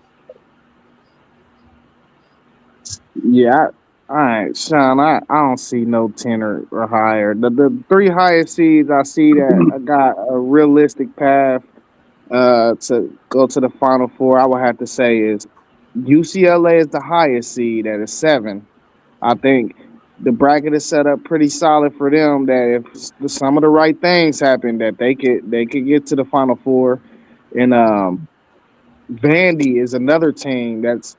Yeah. All right, Sean. I don't see no 10 or higher. The three highest seeds I see that I got a realistic path to go to the Final Four. I would have to say is UCLA is the highest seed at a 7. I think the bracket is set up pretty solid for them. That if some of the right things happen, that they could get to the Final Four. And Vandy is another team that's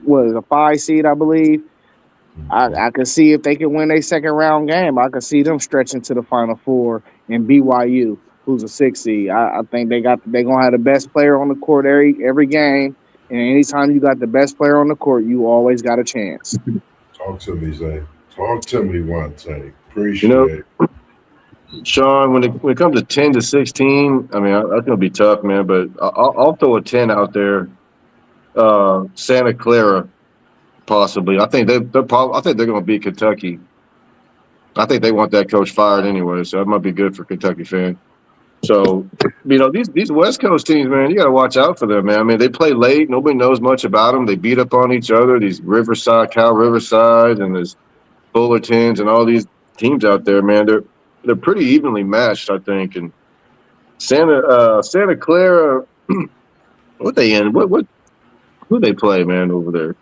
a 5 seed, I believe. I could see if they can win a second round game. I could see them stretching to the Final Four. And BYU, who's a 6 seed, I think they gonna have the best player on the court every game. And anytime you got the best player on the court, you always got a chance. Talk to me, Zay. Talk to me one thing. Appreciate it. Sean, when it comes to 10 to 16, I mean, that's going to be tough, man. But I'll throw a 10 out there. Santa Clara, possibly. I think they're going to beat Kentucky. I think they want that coach fired anyway, so that might be good for Kentucky fans. So, these West Coast teams, man, you got to watch out for them, man. I mean, they play late. Nobody knows much about them. They beat up on each other. These Cal Riverside, and there's Bulletins and all these teams out there, man. They're pretty evenly matched, I think. And Santa Clara, what they in? Who they play, man, over there?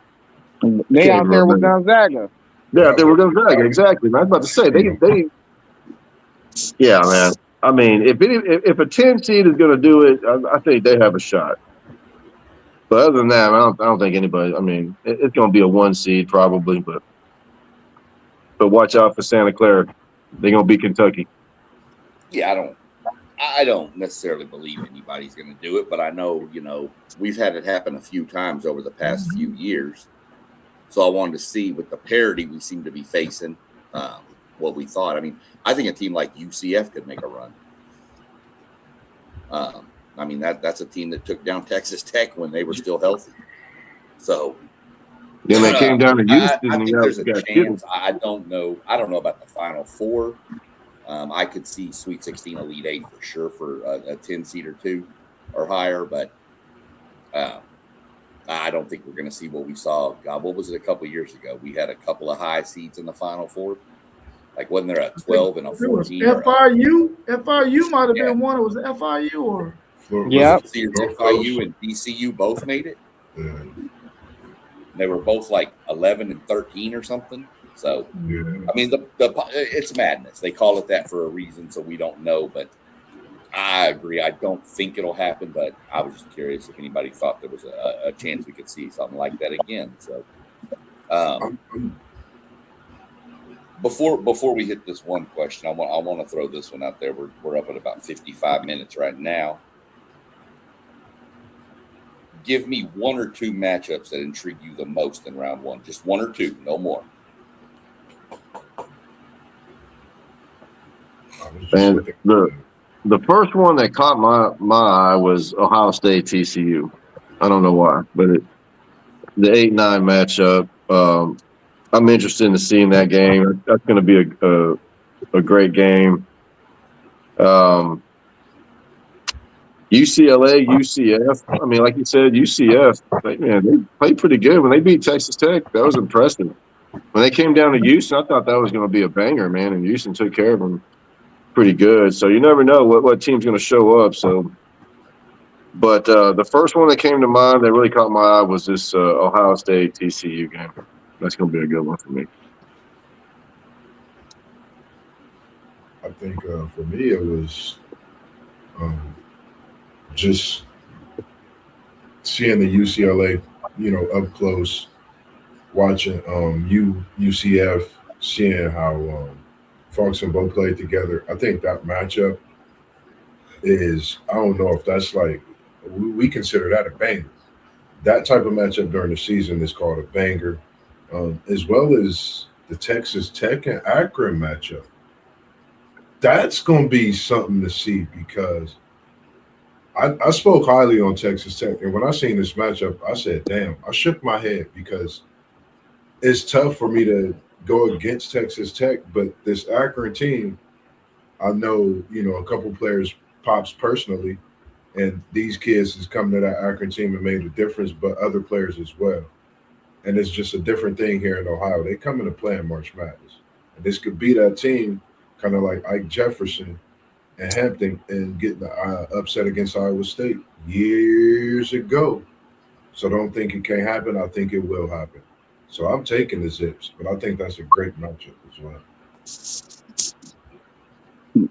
They out there with Gonzaga. Yeah, they were Gonzaga, exactly. I was about to say they. Yeah, man. I mean, if a 10 seed is going to do it, I think they have a shot. But other than that, I don't think anybody. I mean, it's going to be a 1 seed probably, but watch out for Santa Clara. They're going to beat Kentucky. Yeah, I don't necessarily believe anybody's going to do it, but I know, we've had it happen a few times over the past few years. So I wanted to see with the parity we seem to be facing, what we thought. I mean, I think a team like UCF could make a run. I mean, that's a team that took down Texas Tech when they were still healthy. So then they came down to Houston. I think there's a chance. I don't know. I don't know about the Final Four. I could see Sweet 16, Elite 8 for sure for a 10 seed or 2 or higher, but I don't think we're going to see what we saw. God, what was it a couple years ago? We had a couple of high seeds in the Final Four. Like, wasn't there a 12 and a 14? FIU might have been one. It was FIU or yeah. FIU and DCU both made it. Yeah. They were both like 11 and 13 or something. So, Yeah. I mean, it's madness. They call it that for a reason, so we don't know. But I agree. I don't think it'll happen, but I was just curious if anybody thought there was a chance we could see something like that again. So, before we hit this one question, I want to throw this one out there. We're up at about 55 minutes right now. Give me 1 or 2 matchups that intrigue you the most in round 1. Just 1 or 2, no more. And the first one that caught my eye was Ohio State TCU. I don't know why, but the 8-9 matchup. I'm interested in seeing that game. That's going to be a great game. UCLA, UCF. I mean, like you said, UCF. They played pretty good when they beat Texas Tech. That was impressive. When they came down to Houston, I thought that was going to be a banger, man. And Houston took care of them pretty good. So you never know what team's going to show up. So, but the first one that came to mind that really caught my eye was this Ohio State TCU game. That's going to be a good one for me. I think for me it was Just seeing the UCLA, up close, watching UCF, seeing how Fox and Bo played together. I think that matchup is, I don't know if that's like, we consider that a banger. That type of matchup during the season is called a banger, as well as the Texas Tech and Akron matchup. That's going to be something to see because I spoke highly on Texas Tech, and when I seen this matchup, I said, "Damn!" I shook my head because it's tough for me to go against Texas Tech, but this Akron team, I know, a couple players pops personally, and these kids has come to that Akron team and made a difference, but other players as well. And it's just a different thing here in Ohio. They come into play in March Madness, and this could be that team, kind of like Ike Jefferson and Hampton, and getting the upset against Iowa State years ago. So don't think it can't happen. I think it will happen. So I'm taking the Zips, but I think that's a great matchup as well.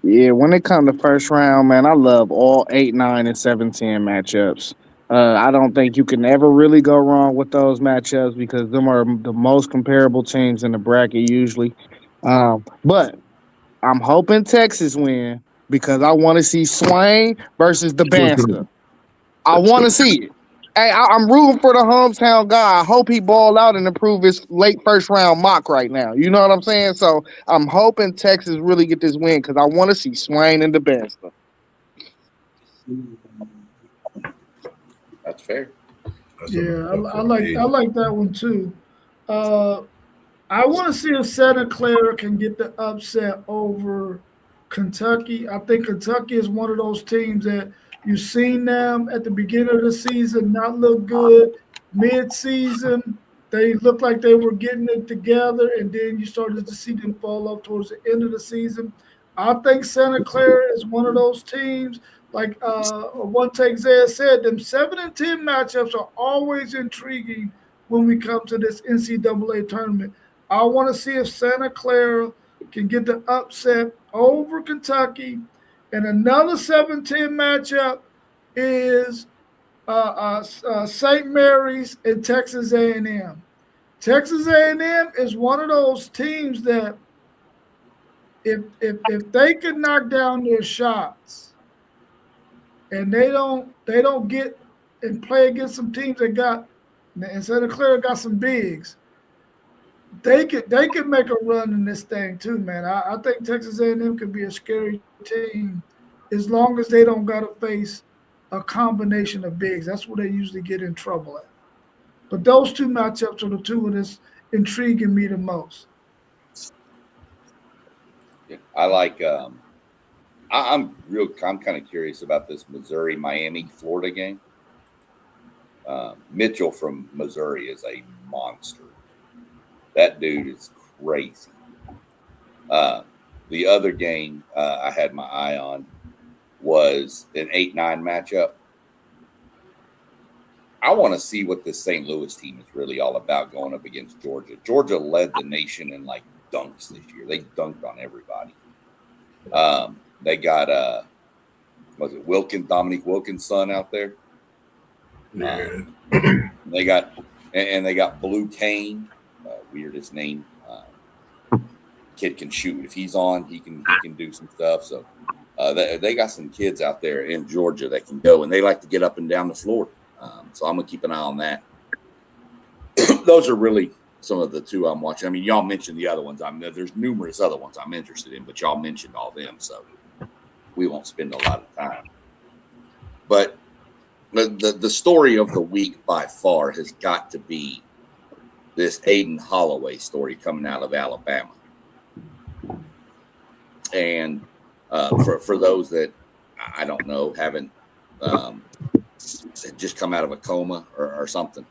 Yeah, when it comes to first round, man, I love all 8, 9, and 7-10 matchups. I don't think you can ever really go wrong with those matchups because them are the most comparable teams in the bracket usually. But I'm hoping Texas win because I want to see Swain versus the Banster. I want to see it. Hey, I'm rooting for the hometown guy. I hope he ball out and improve his late first round mock right now. You know what I'm saying? So I'm hoping Texas really get this win because I want to see Swain and the Banster. That's fair. Yeah, I like that one too. I want to see if Santa Clara can get the upset over Kentucky. I think Kentucky is one of those teams that you've seen them at the beginning of the season not look good. Mid-season, they looked like they were getting it together, and then you started to see them fall off towards the end of the season. I think Santa Clara is one of those teams. Like one take Zay said, them 7 and 10 matchups are always intriguing when we come to this NCAA tournament. I want to see if Santa Clara can get the upset over Kentucky. And another 7-10 matchup is St. Mary's and Texas A&M. Texas A&M is one of those teams that if they could knock down their shots and they don't get and play against some teams that got, and Santa Clara got some bigs, they could make a run in this thing too, man. I think Texas A&M could be a scary team as long as they don't got to face a combination of bigs. That's where they usually get in trouble at. But those two matchups are the two that's intriguing me the most. Yeah, I like. I'm kind of curious about this Missouri, Miami, Florida game. Mitchell from Missouri is a monster. That dude is crazy. The other game I had my eye on was an 8-9 matchup. I want to see what this St. Louis team is really all about going up against Georgia. Georgia led the nation in like dunks this year. They dunked on everybody. They got was it Dominique Wilkins' son out there? Yeah. They got Blue Kane, weirdest name. Kid can shoot. If he's on, he can do some stuff. So they got some kids out there in Georgia that can go, and they like to get up and down the floor. So I'm gonna keep an eye on that. Those are really some of the two I'm watching. I mean, y'all mentioned the other ones. There's numerous other ones I'm interested in, but y'all mentioned all them, so we won't spend a lot of time. But the story of the week by far has got to be this Aiden Holloway story coming out of Alabama. And for those that I don't know, haven't just come out of a coma or something,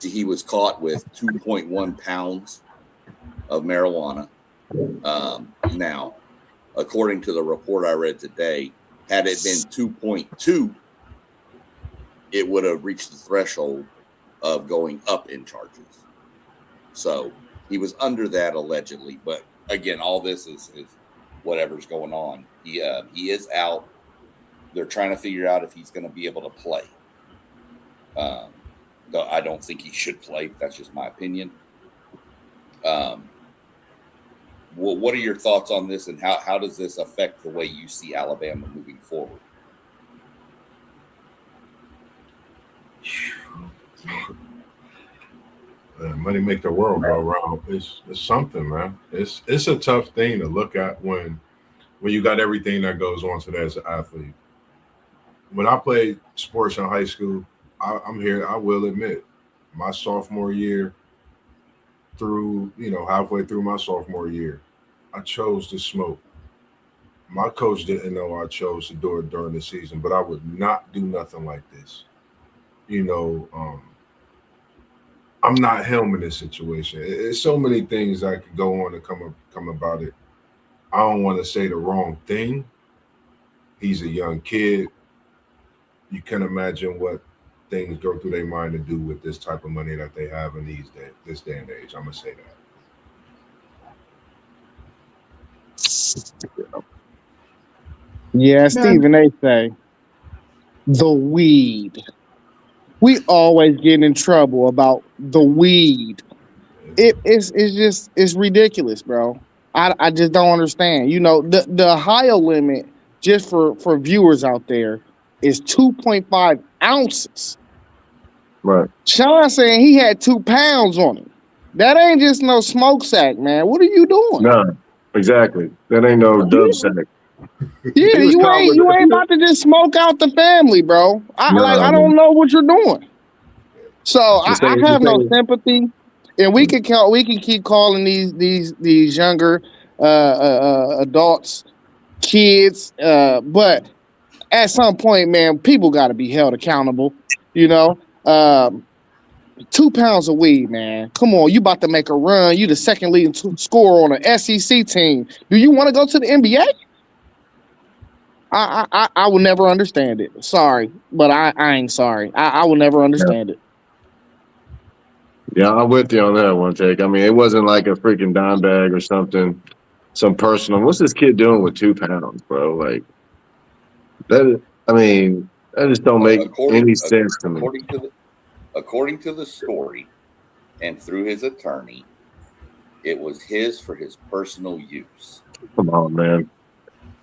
he was caught with 2.1 pounds of marijuana. Now, according to the report I read today, had it been 2.2, it would have reached the threshold of going up in charges. So he was under that allegedly. But again, all this is whatever's going on He is out. They're trying to figure out if he's going to be able to play. Though I don't think he should play. That's just my opinion. Well, what are your thoughts on this, and how does this affect the way you see Alabama moving forward? Money make the world go round. It's something, man. It's a tough thing to look at when you got everything that goes on to that as an athlete. When I played sports in high school, I'm here. I will admit, my sophomore year through, halfway through my sophomore year, I chose to smoke. My coach didn't know I chose to do it during the season, but I would not do nothing like this. I'm not him in this situation. It's so many things that could go on and come about it. I don't want to say the wrong thing. He's a young kid. You can imagine what things go through their mind to do with this type of money that they have in this day and age. I'm gonna say that. Yeah, Stephen, they say the weed. We always get in trouble about the weed. It's ridiculous, bro. I just don't understand. The Ohio limit, just for viewers out there, is 2.5 ounces. Right. Sean saying he had 2 pounds on him. That ain't just no smoke sack, man. What are you doing? No, exactly. That ain't no dub sack. Yeah, you ain't about to just smoke out the family, bro. I don't know what you're doing. So I have no sympathy, and we can keep calling these younger adults kids, but at some point, man, people got to be held accountable. 2 pounds of weed, man. Come on, you about to make a run. You the second leading scorer on an SEC team. Do you want to go to the NBA? I will never understand it. Sorry, but I ain't sorry. I will never understand it. Yeah, I'm with you on that one, Take. I mean, it wasn't like a freaking dime bag or something, some personal. What's this kid doing with 2 pounds, bro? Like, that just don't make any sense to me. According to the story, and through his attorney, it was his for his personal use. Come on, man.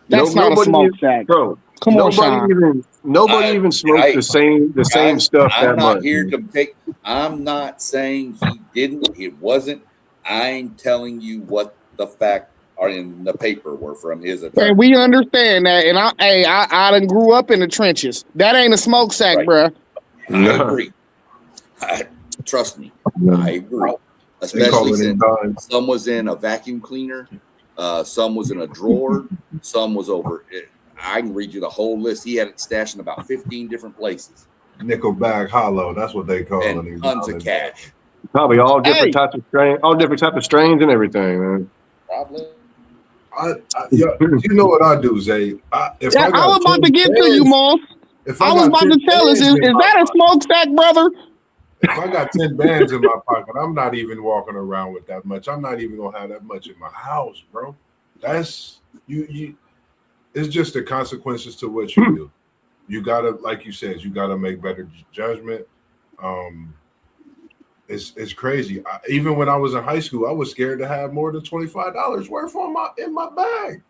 That's not a smoke sack, bro. Come on, Sean. Nobody even smokes the same stuff that much. I'm not saying he didn't. It wasn't. I'm telling you what the facts are in the paper were from his attorney. And we understand that. And I done grew up in the trenches. That ain't a smoke sack, right, bro. I agree. Trust me. I agree. Especially since some was in a vacuum cleaner, some was in a drawer, some was over. I can read you the whole list. He had it stashed in about 15 different places. Nickel bag hollow. That's what they call it. And tons of cash. Probably all different types of strains, and everything, man. Probably. You know what I do, Zay? I was about to get to you, Moss. I was about to tell us, is that a smoke stack, brother? If I got 10 bands in my pocket, I'm not even walking around with that much. I'm not even gonna have that much in my house, bro. That's you. It's just the consequences to what you do. You gotta, like you said, you gotta make better judgment. It's crazy. Even when I was in high school, I was scared to have more than $25 worth in my bag.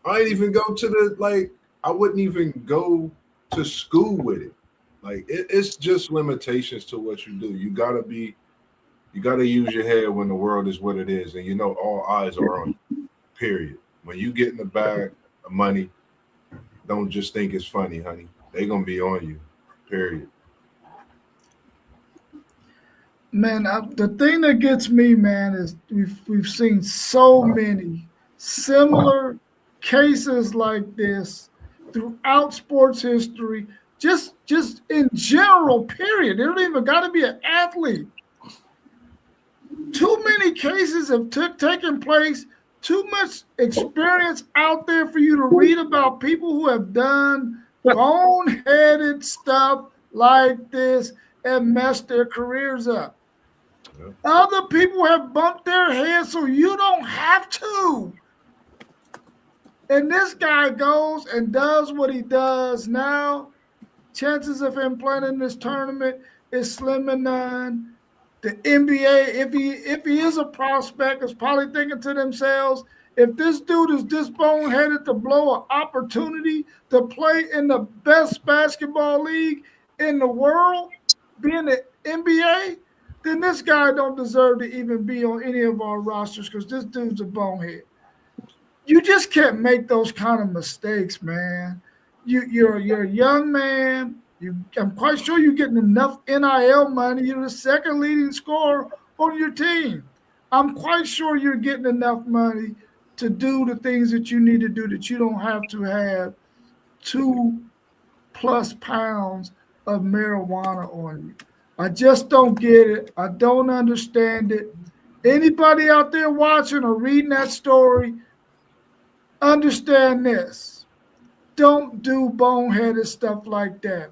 I didn't even go to I wouldn't even go to school with it. It's just limitations to what you do. You gotta use your head when the world is what it is, and all eyes are on you. Period. When you get in the bag of money, don't just think it's funny, honey. They're gonna be on you. Period. Man, the thing that gets me, man, is we've seen so many similar cases like this throughout sports history. Just in general, period. There don't even got to be an athlete. Too many cases have taken place. Too much experience out there for you to read about people who have done boneheaded stuff like this and messed their careers up. Yeah. Other people have bumped their heads so you don't have to. and this guy goes and does what he does now, chances of him playing in this tournament is slim and none. The NBA, if he is a prospect, is probably thinking to themselves, if this dude is this boneheaded to blow an opportunity to play in the best basketball league in the world, being the NBA, then this guy don't deserve to even be on any of our rosters because this dude's a bonehead. You just can't make those kind of mistakes, man. You're a young man. I'm quite sure you're getting enough NIL money. You're the second leading scorer on your team. I'm quite sure you're getting enough money to do the things that you need to do, that you don't have to have 2+ pounds of marijuana on you. I just don't get it. I don't understand it. Anybody out there watching or reading that story, understand this. Don't do boneheaded stuff like that.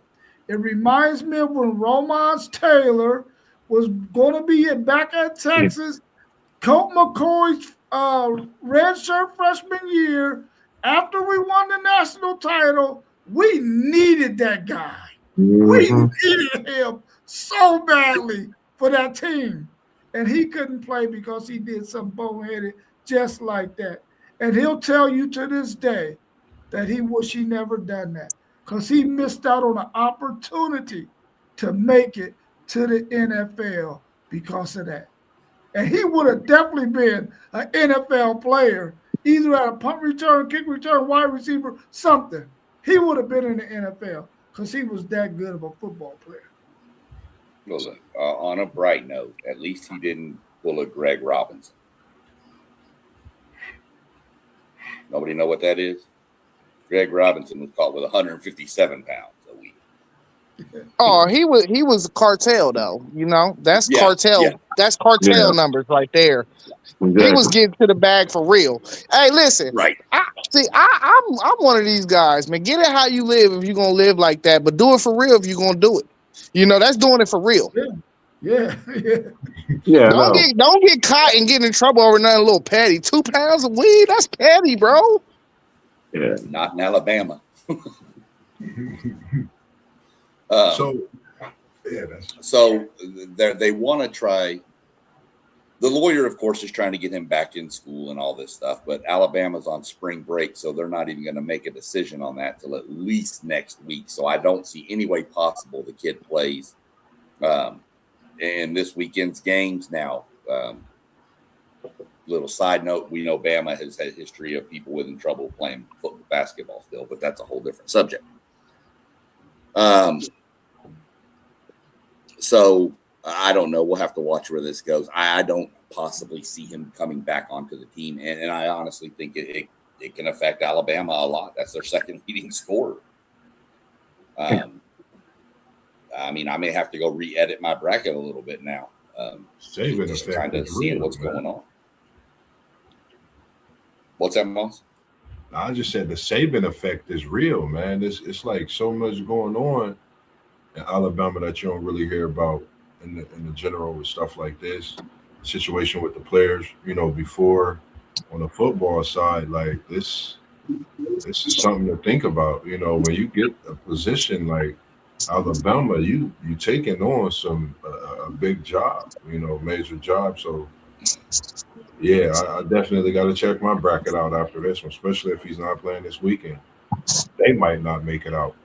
It reminds me of when Romance Taylor was going to be back at Texas, Colt McCoy's redshirt freshman year. After we won the national title, we needed that guy. We needed him so badly for that team. And he couldn't play because he did something boneheaded just like that. And he'll tell you to this day that he wish he never done that because he missed out on an opportunity to make it to the NFL because of that. And he would have definitely been an NFL player, either at a punt return, kick return, wide receiver, something. He would have been in the NFL because he was that good of a football player. Well, on a bright note, at least he didn't pull a Greg Robinson. Nobody know what that is? Greg Robinson was caught with 157 pounds a week. Oh, he was cartel though. You know, that's cartel. Yeah. That's cartel numbers right there. Exactly. He was getting to the bag for real. Hey, listen. Right. I'm one of these guys, man. Get it how you live if you're gonna live like that, but do it for real if you're gonna do it. You know, that's doing it for real. Yeah. Don't get caught and get in trouble over nothing a little petty. 2 pounds of weed, that's petty, bro. Yeah, not in Alabama. So they want to try. The lawyer, of course, is trying to get him back in school and all this stuff, but Alabama's on spring break, so they're not even going to make a decision on that till at least next week. So I don't see any way possible the kid plays in this weekend's games. Now, little side note, we know Bama has had a history of people with trouble playing football, basketball still, but that's a whole different subject. So I don't know. We'll have to watch where this goes. I don't possibly see him coming back onto the team, and I honestly think it can affect Alabama a lot. That's their second leading scorer. I mean, I may have to go re-edit my bracket a little bit now. Just kind of seeing what's going on. What's that, Moss? I just said the Saban effect is real, man. It's like so much going on in Alabama that you don't really hear about in the general with stuff like this. The situation with the players, you know, before on the football side, like this is something to think about. You know, when you get a position like Alabama, you taking on a big job, you know, major job. So yeah, I definitely got to check my bracket out after this one, especially if he's not playing this weekend. They might not make it out.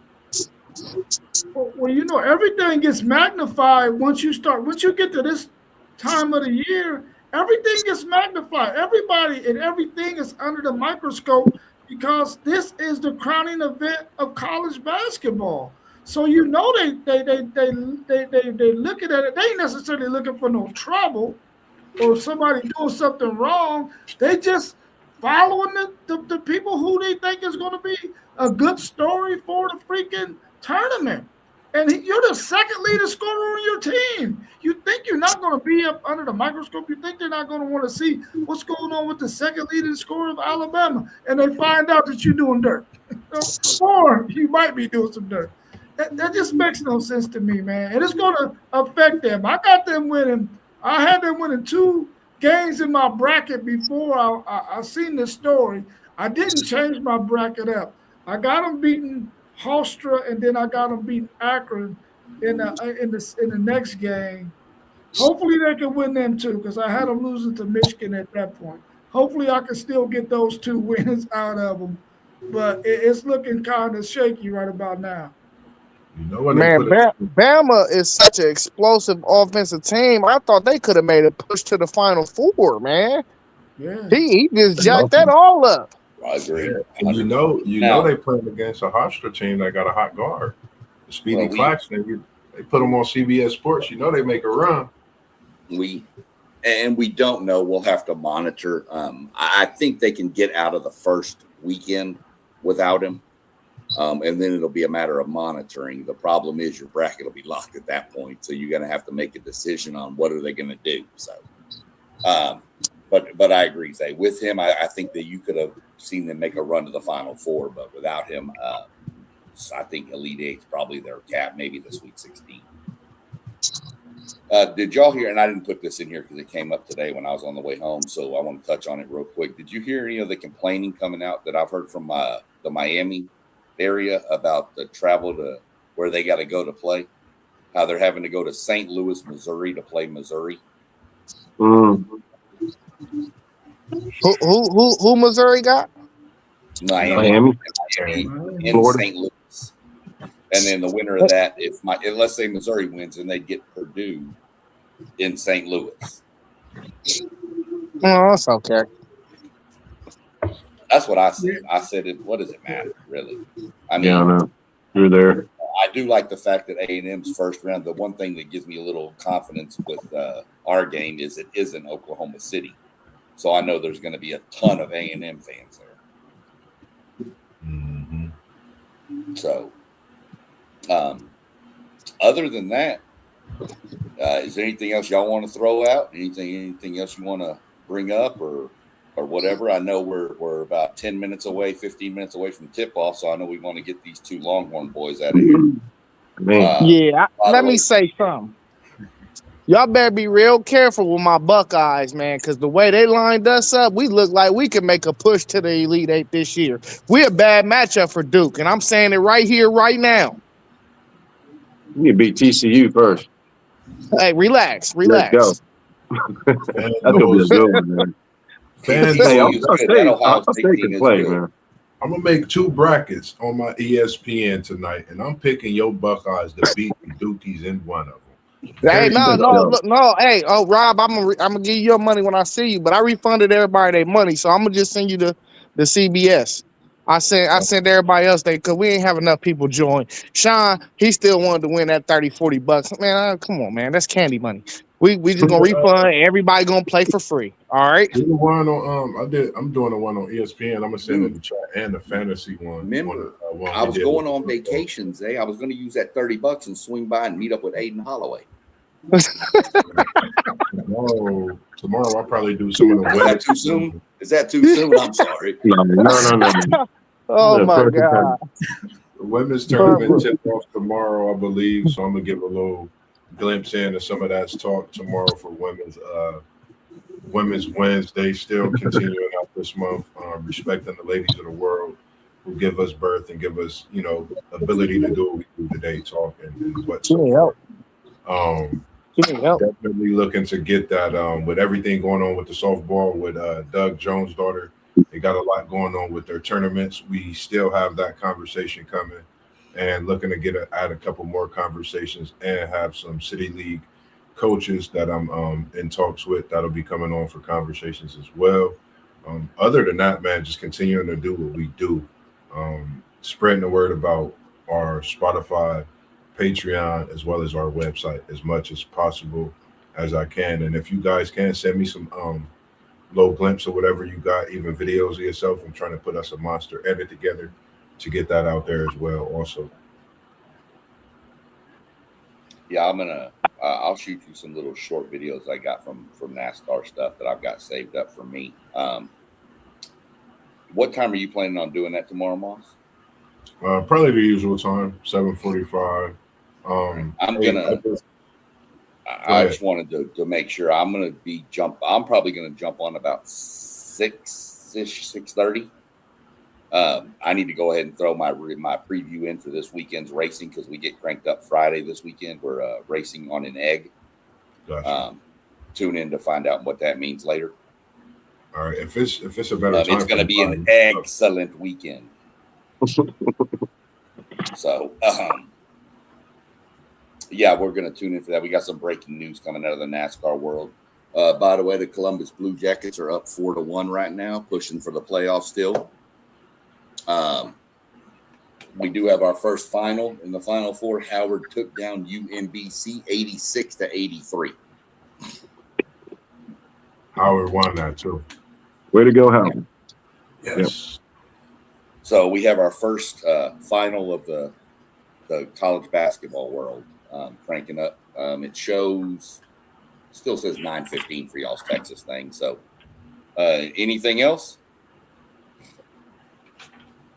Well, you know, everything gets magnified once you get to this time of the year. Everything gets magnified. Everybody and everything is under the microscope because this is the crowning event of college basketball. So you know they looking at it. They ain't necessarily looking for no trouble or somebody doing something wrong. They just following the people who they think is going to be a good story for the freaking tournament. And you're the second leading scorer on your team. You think you're not going to be up under the microscope. You think they're not going to want to see what's going on with the second leading scorer of Alabama. And they find out that you're doing dirt. Or you might be doing some dirt. That just makes no sense to me, man. And it's going to affect them. I got them winning. I had them winning 2 games in my bracket before I seen this story. I didn't change my bracket up. I got them beating Hofstra, and then I got them beating Akron in the next game. Hopefully they can win them too, because I had them losing to Michigan at that point. Hopefully I can still get those 2 wins out of them, but it's looking kind of shaky right about now. You know when Man, they put Bama is such an explosive offensive team. I thought they could have made a push to the Final Four, man. Yeah. He just jacked that all up. I agree. Yeah. And you know they playing against a Hofstra team that got a hot guard, Speedy Claxton. They put them on CBS Sports. You know they make a run. We don't know. We'll have to monitor. I think they can get out of the first weekend without him, and then it'll be a matter of monitoring. The problem is your bracket will be locked at that point, so you're going to have to make a decision on what are they going to do. So, but I agree, Zay. With him, I think that you could have seen them make a run to the Final Four, but without him, I think Elite Eight's probably their cap, maybe the Sweet 16. Did y'all hear, and I didn't put this in here because it came up today when I was on the way home, so I want to touch on it real quick. Did you hear any of the complaining coming out that I've heard from the Miami area about the travel to where they got to go to play? How they're having to go to St. Louis, Missouri to play Missouri. Who Missouri got? Miami in St. Louis. And then the winner of that, let's say Missouri wins, and they get Purdue in St. Louis. Oh, that's okay. That's what I said. I said, what does it matter, really? I mean, I know. You're there. I do like the fact that A&M's first round. The one thing that gives me a little confidence with our game is it is in Oklahoma City. So I know there's going to be a ton of A&M fans there. Mm-hmm. So, other than that, is there anything else y'all want to throw out? Anything else you want to bring up or whatever? I know we're about 10 minutes away, 15 minutes away from tip-off, so I know we want to get these 2 Longhorn boys out of here. Let me say something. Y'all better be real careful with my Buckeyes, man, because the way they lined us up, we look like we could make a push to the Elite Eight this year. We're a bad matchup for Duke, and I'm saying it right here, right now. You need to beat TCU first. Hey, relax. Let's go. That's gonna be a good one, man. I'll take the play, man. I'm gonna make 2 brackets on my ESPN tonight, and I'm picking your Buckeyes to beat the Dukies in one of them. Hey, no. Hey, Rob, I'm gonna give you your money when I see you, but I refunded everybody their money, so I'm gonna just send you the CBS. I sent everybody else because we ain't have enough people join. Sean, he still wanted to win that $30-$40. Man, come on, man, that's candy money. We just gonna refund. Everybody gonna play for free. All right. The one on I'm doing the one on ESPN. I'm gonna send it to chat and the fantasy one. Remember, I was going on vacations. I was going to use that $30 and swing by and meet up with Aiden Holloway. Tomorrow I'll probably do some of the. Is that too soon? Is that too soon? I'm sorry. No. Oh my God. The women's tournament tipped off tomorrow, I believe. So I'm gonna give a little glimpse into some of that talk tomorrow for Women's Wednesday. Still continuing out this month, respecting the ladies of the world who give us birth and give us, ability to do what we do today, talk and whatsoever. Definitely looking to get that with everything going on with the softball with Doug Jones' daughter. They got a lot going on with their tournaments. We still have that conversation coming and looking to add a couple more conversations and have some City League coaches that I'm in talks with that'll be coming on for conversations as well. Other than that, man, just continuing to do what we do, spreading the word about our Spotify, Patreon, as well as our website as much as possible as I can. And if you guys can send me some low glimpse or whatever you got, even videos of yourself, I'm trying to put us a monster edit together to get that out there as well also. Yeah, I'll shoot you some little short videos I got from NASCAR stuff that I've got saved up for me. What time are you planning on doing that tomorrow, Moss? Probably the usual time, 7:45. I just wanted to make sure I'm probably going to jump on about 6-ish, 6:30. I need to go ahead and throw my preview in for this weekend's racing because we get cranked up Friday this weekend. We're racing on an egg. Gotcha. Tune in to find out what that means later. All right. If it's a better time, it's going to be an excellent weekend. So, yeah, we're going to tune in for that. We got some breaking news coming out of the NASCAR world. By the way, the Columbus Blue Jackets are up 4-1 right now, pushing for the playoffs still. We do have our first final in the Final Four. Howard took down UMBC 86-83. Howard won that too. Way to go, Howard. Yes. Yep. So we have our first final of the college basketball world cranking up. It shows, still says 9:15 for y'all's Texas thing. So anything else?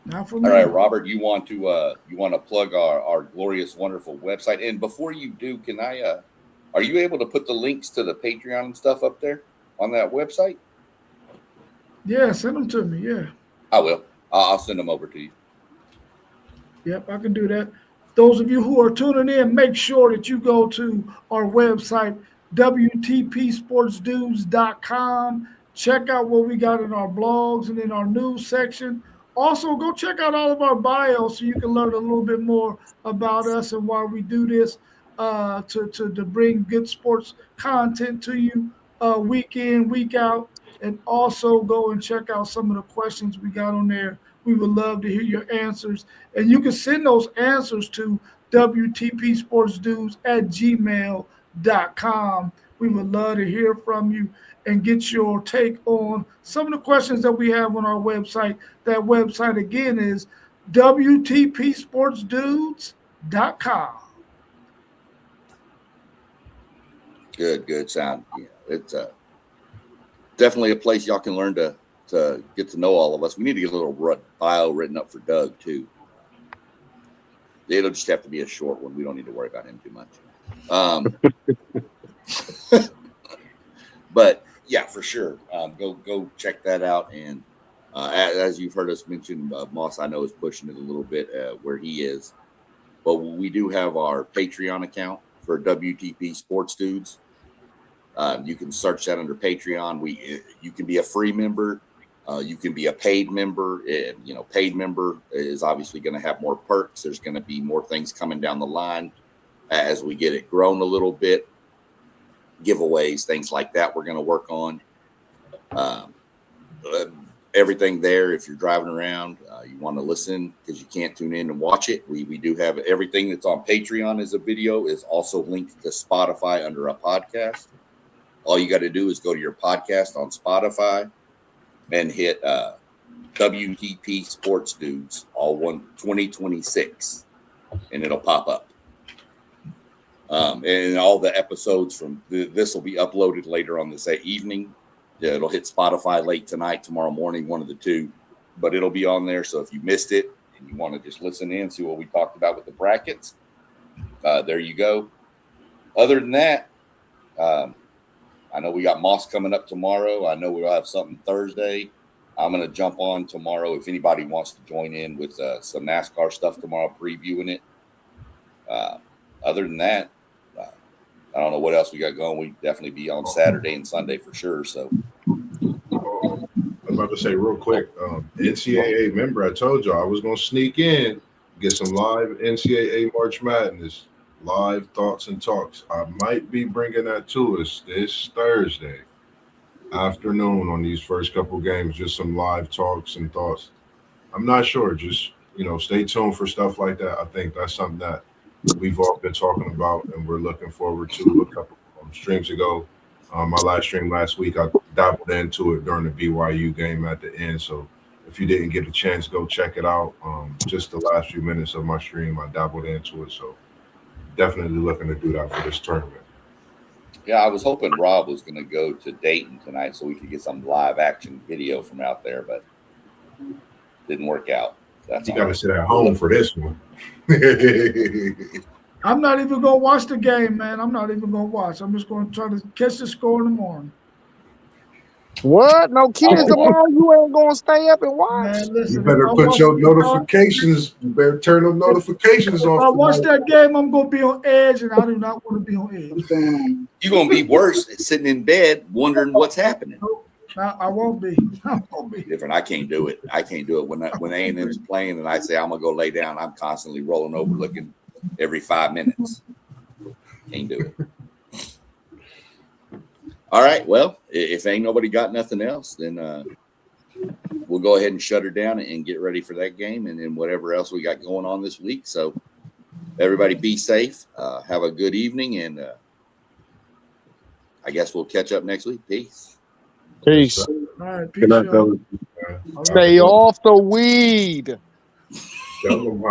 Not for me. All right, Robert, you want to plug our glorious, wonderful website. And before you do, can I are you able to put the links to the Patreon and stuff up there on that website? Yeah, send them to me. Yeah. I will. I'll send them over to you. Yep, I can do that. Those of you who are tuning in, make sure that you go to our website, WTPSportsDudes.com. Check out what we got in our blogs and in our news section. Also, go check out all of our bios so you can learn a little bit more about us and why we do this to bring good sports content to you week in, week out. And also go and check out some of the questions we got on there. We would love to hear your answers. And you can send those answers to WTPSportsDudes@gmail.com. We would love to hear from you and get your take on some of the questions that we have on our website. That website, again, is WTPSportsDudes.com. Good sound. Yeah, it's definitely a place y'all can learn to get to know all of us. We need to get a little bio written up for Doug too. It'll just have to be a short one. We don't need to worry about him too much. But yeah, for sure. Go check that out. And as you've heard us mention, Moss, I know, is pushing it a little bit where he is. But we do have our Patreon account for WTP Sports Dudes. You can search that under Patreon. You can be a free member. You can be a paid member. Paid member is obviously going to have more perks. There's going to be more things coming down the line as we get it grown a little bit. Giveaways, things like that we're going to work on. Everything there. If you're driving around, you want to listen because you can't tune in and watch it. We do have everything that's on Patreon as a video is also linked to Spotify under a podcast. All you got to do is go to your podcast on Spotify and hit WTP Sports Dudes, all one 2026, and it'll pop up. And all the episodes from this will be uploaded later on this evening. It'll hit Spotify late tonight, tomorrow morning, one of the two, but it'll be on there. So if you missed it and you want to just listen in, see what we talked about with the brackets, there you go. Other than that, I know we got Moss coming up tomorrow. I know we'll have something Thursday. I'm going to jump on tomorrow if anybody wants to join in with some NASCAR stuff tomorrow, previewing it. Other than that, I don't know what else we got going. We definitely be on Saturday and Sunday for sure. So, I was about to say real quick, NCAA member, I told you I was going to sneak in, get some live NCAA March Madness. Live thoughts and talks. I might be bringing that to us this Thursday afternoon on these first couple games, just some live talks and thoughts. I'm not sure. Just, stay tuned for stuff like that. I think that's something that we've all been talking about and we're looking forward to. A couple streams ago, my last stream last week, I dabbled into it during the BYU game at the end. So if you didn't get a chance, go check it out. Just the last few minutes of my stream, I dabbled into it. So definitely looking to do that for this tournament. Yeah, I was hoping Rob was going to go to Dayton tonight so we could get some live action video from out there, but didn't work out. You got to sit at home for this one. I'm not even going to watch the game, man. I'm not even going to watch. I'm just going to try to catch the score in the morning. What? No kids tomorrow? You ain't gonna stay up and watch? Man, listen. You better put your notifications. You better turn those notifications off. If I watch tonight. that game, I'm gonna be on edge, and I do not want to be on edge. You're gonna be worse sitting in bed wondering what's happening. I won't be. I won't be. Different. I can't do it. I can't do it when A&M's playing and I say I'm gonna go lay down. I'm constantly rolling over, looking every 5 minutes. Can't do it. All right. Well, if ain't nobody got nothing else, then we'll go ahead and shut her down and get ready for that game and then whatever else we got going on this week. So everybody be safe. Have a good evening, and I guess we'll catch up next week. Peace. Peace. All right, peace. Good night, fellas. Stay off the weed. Tell them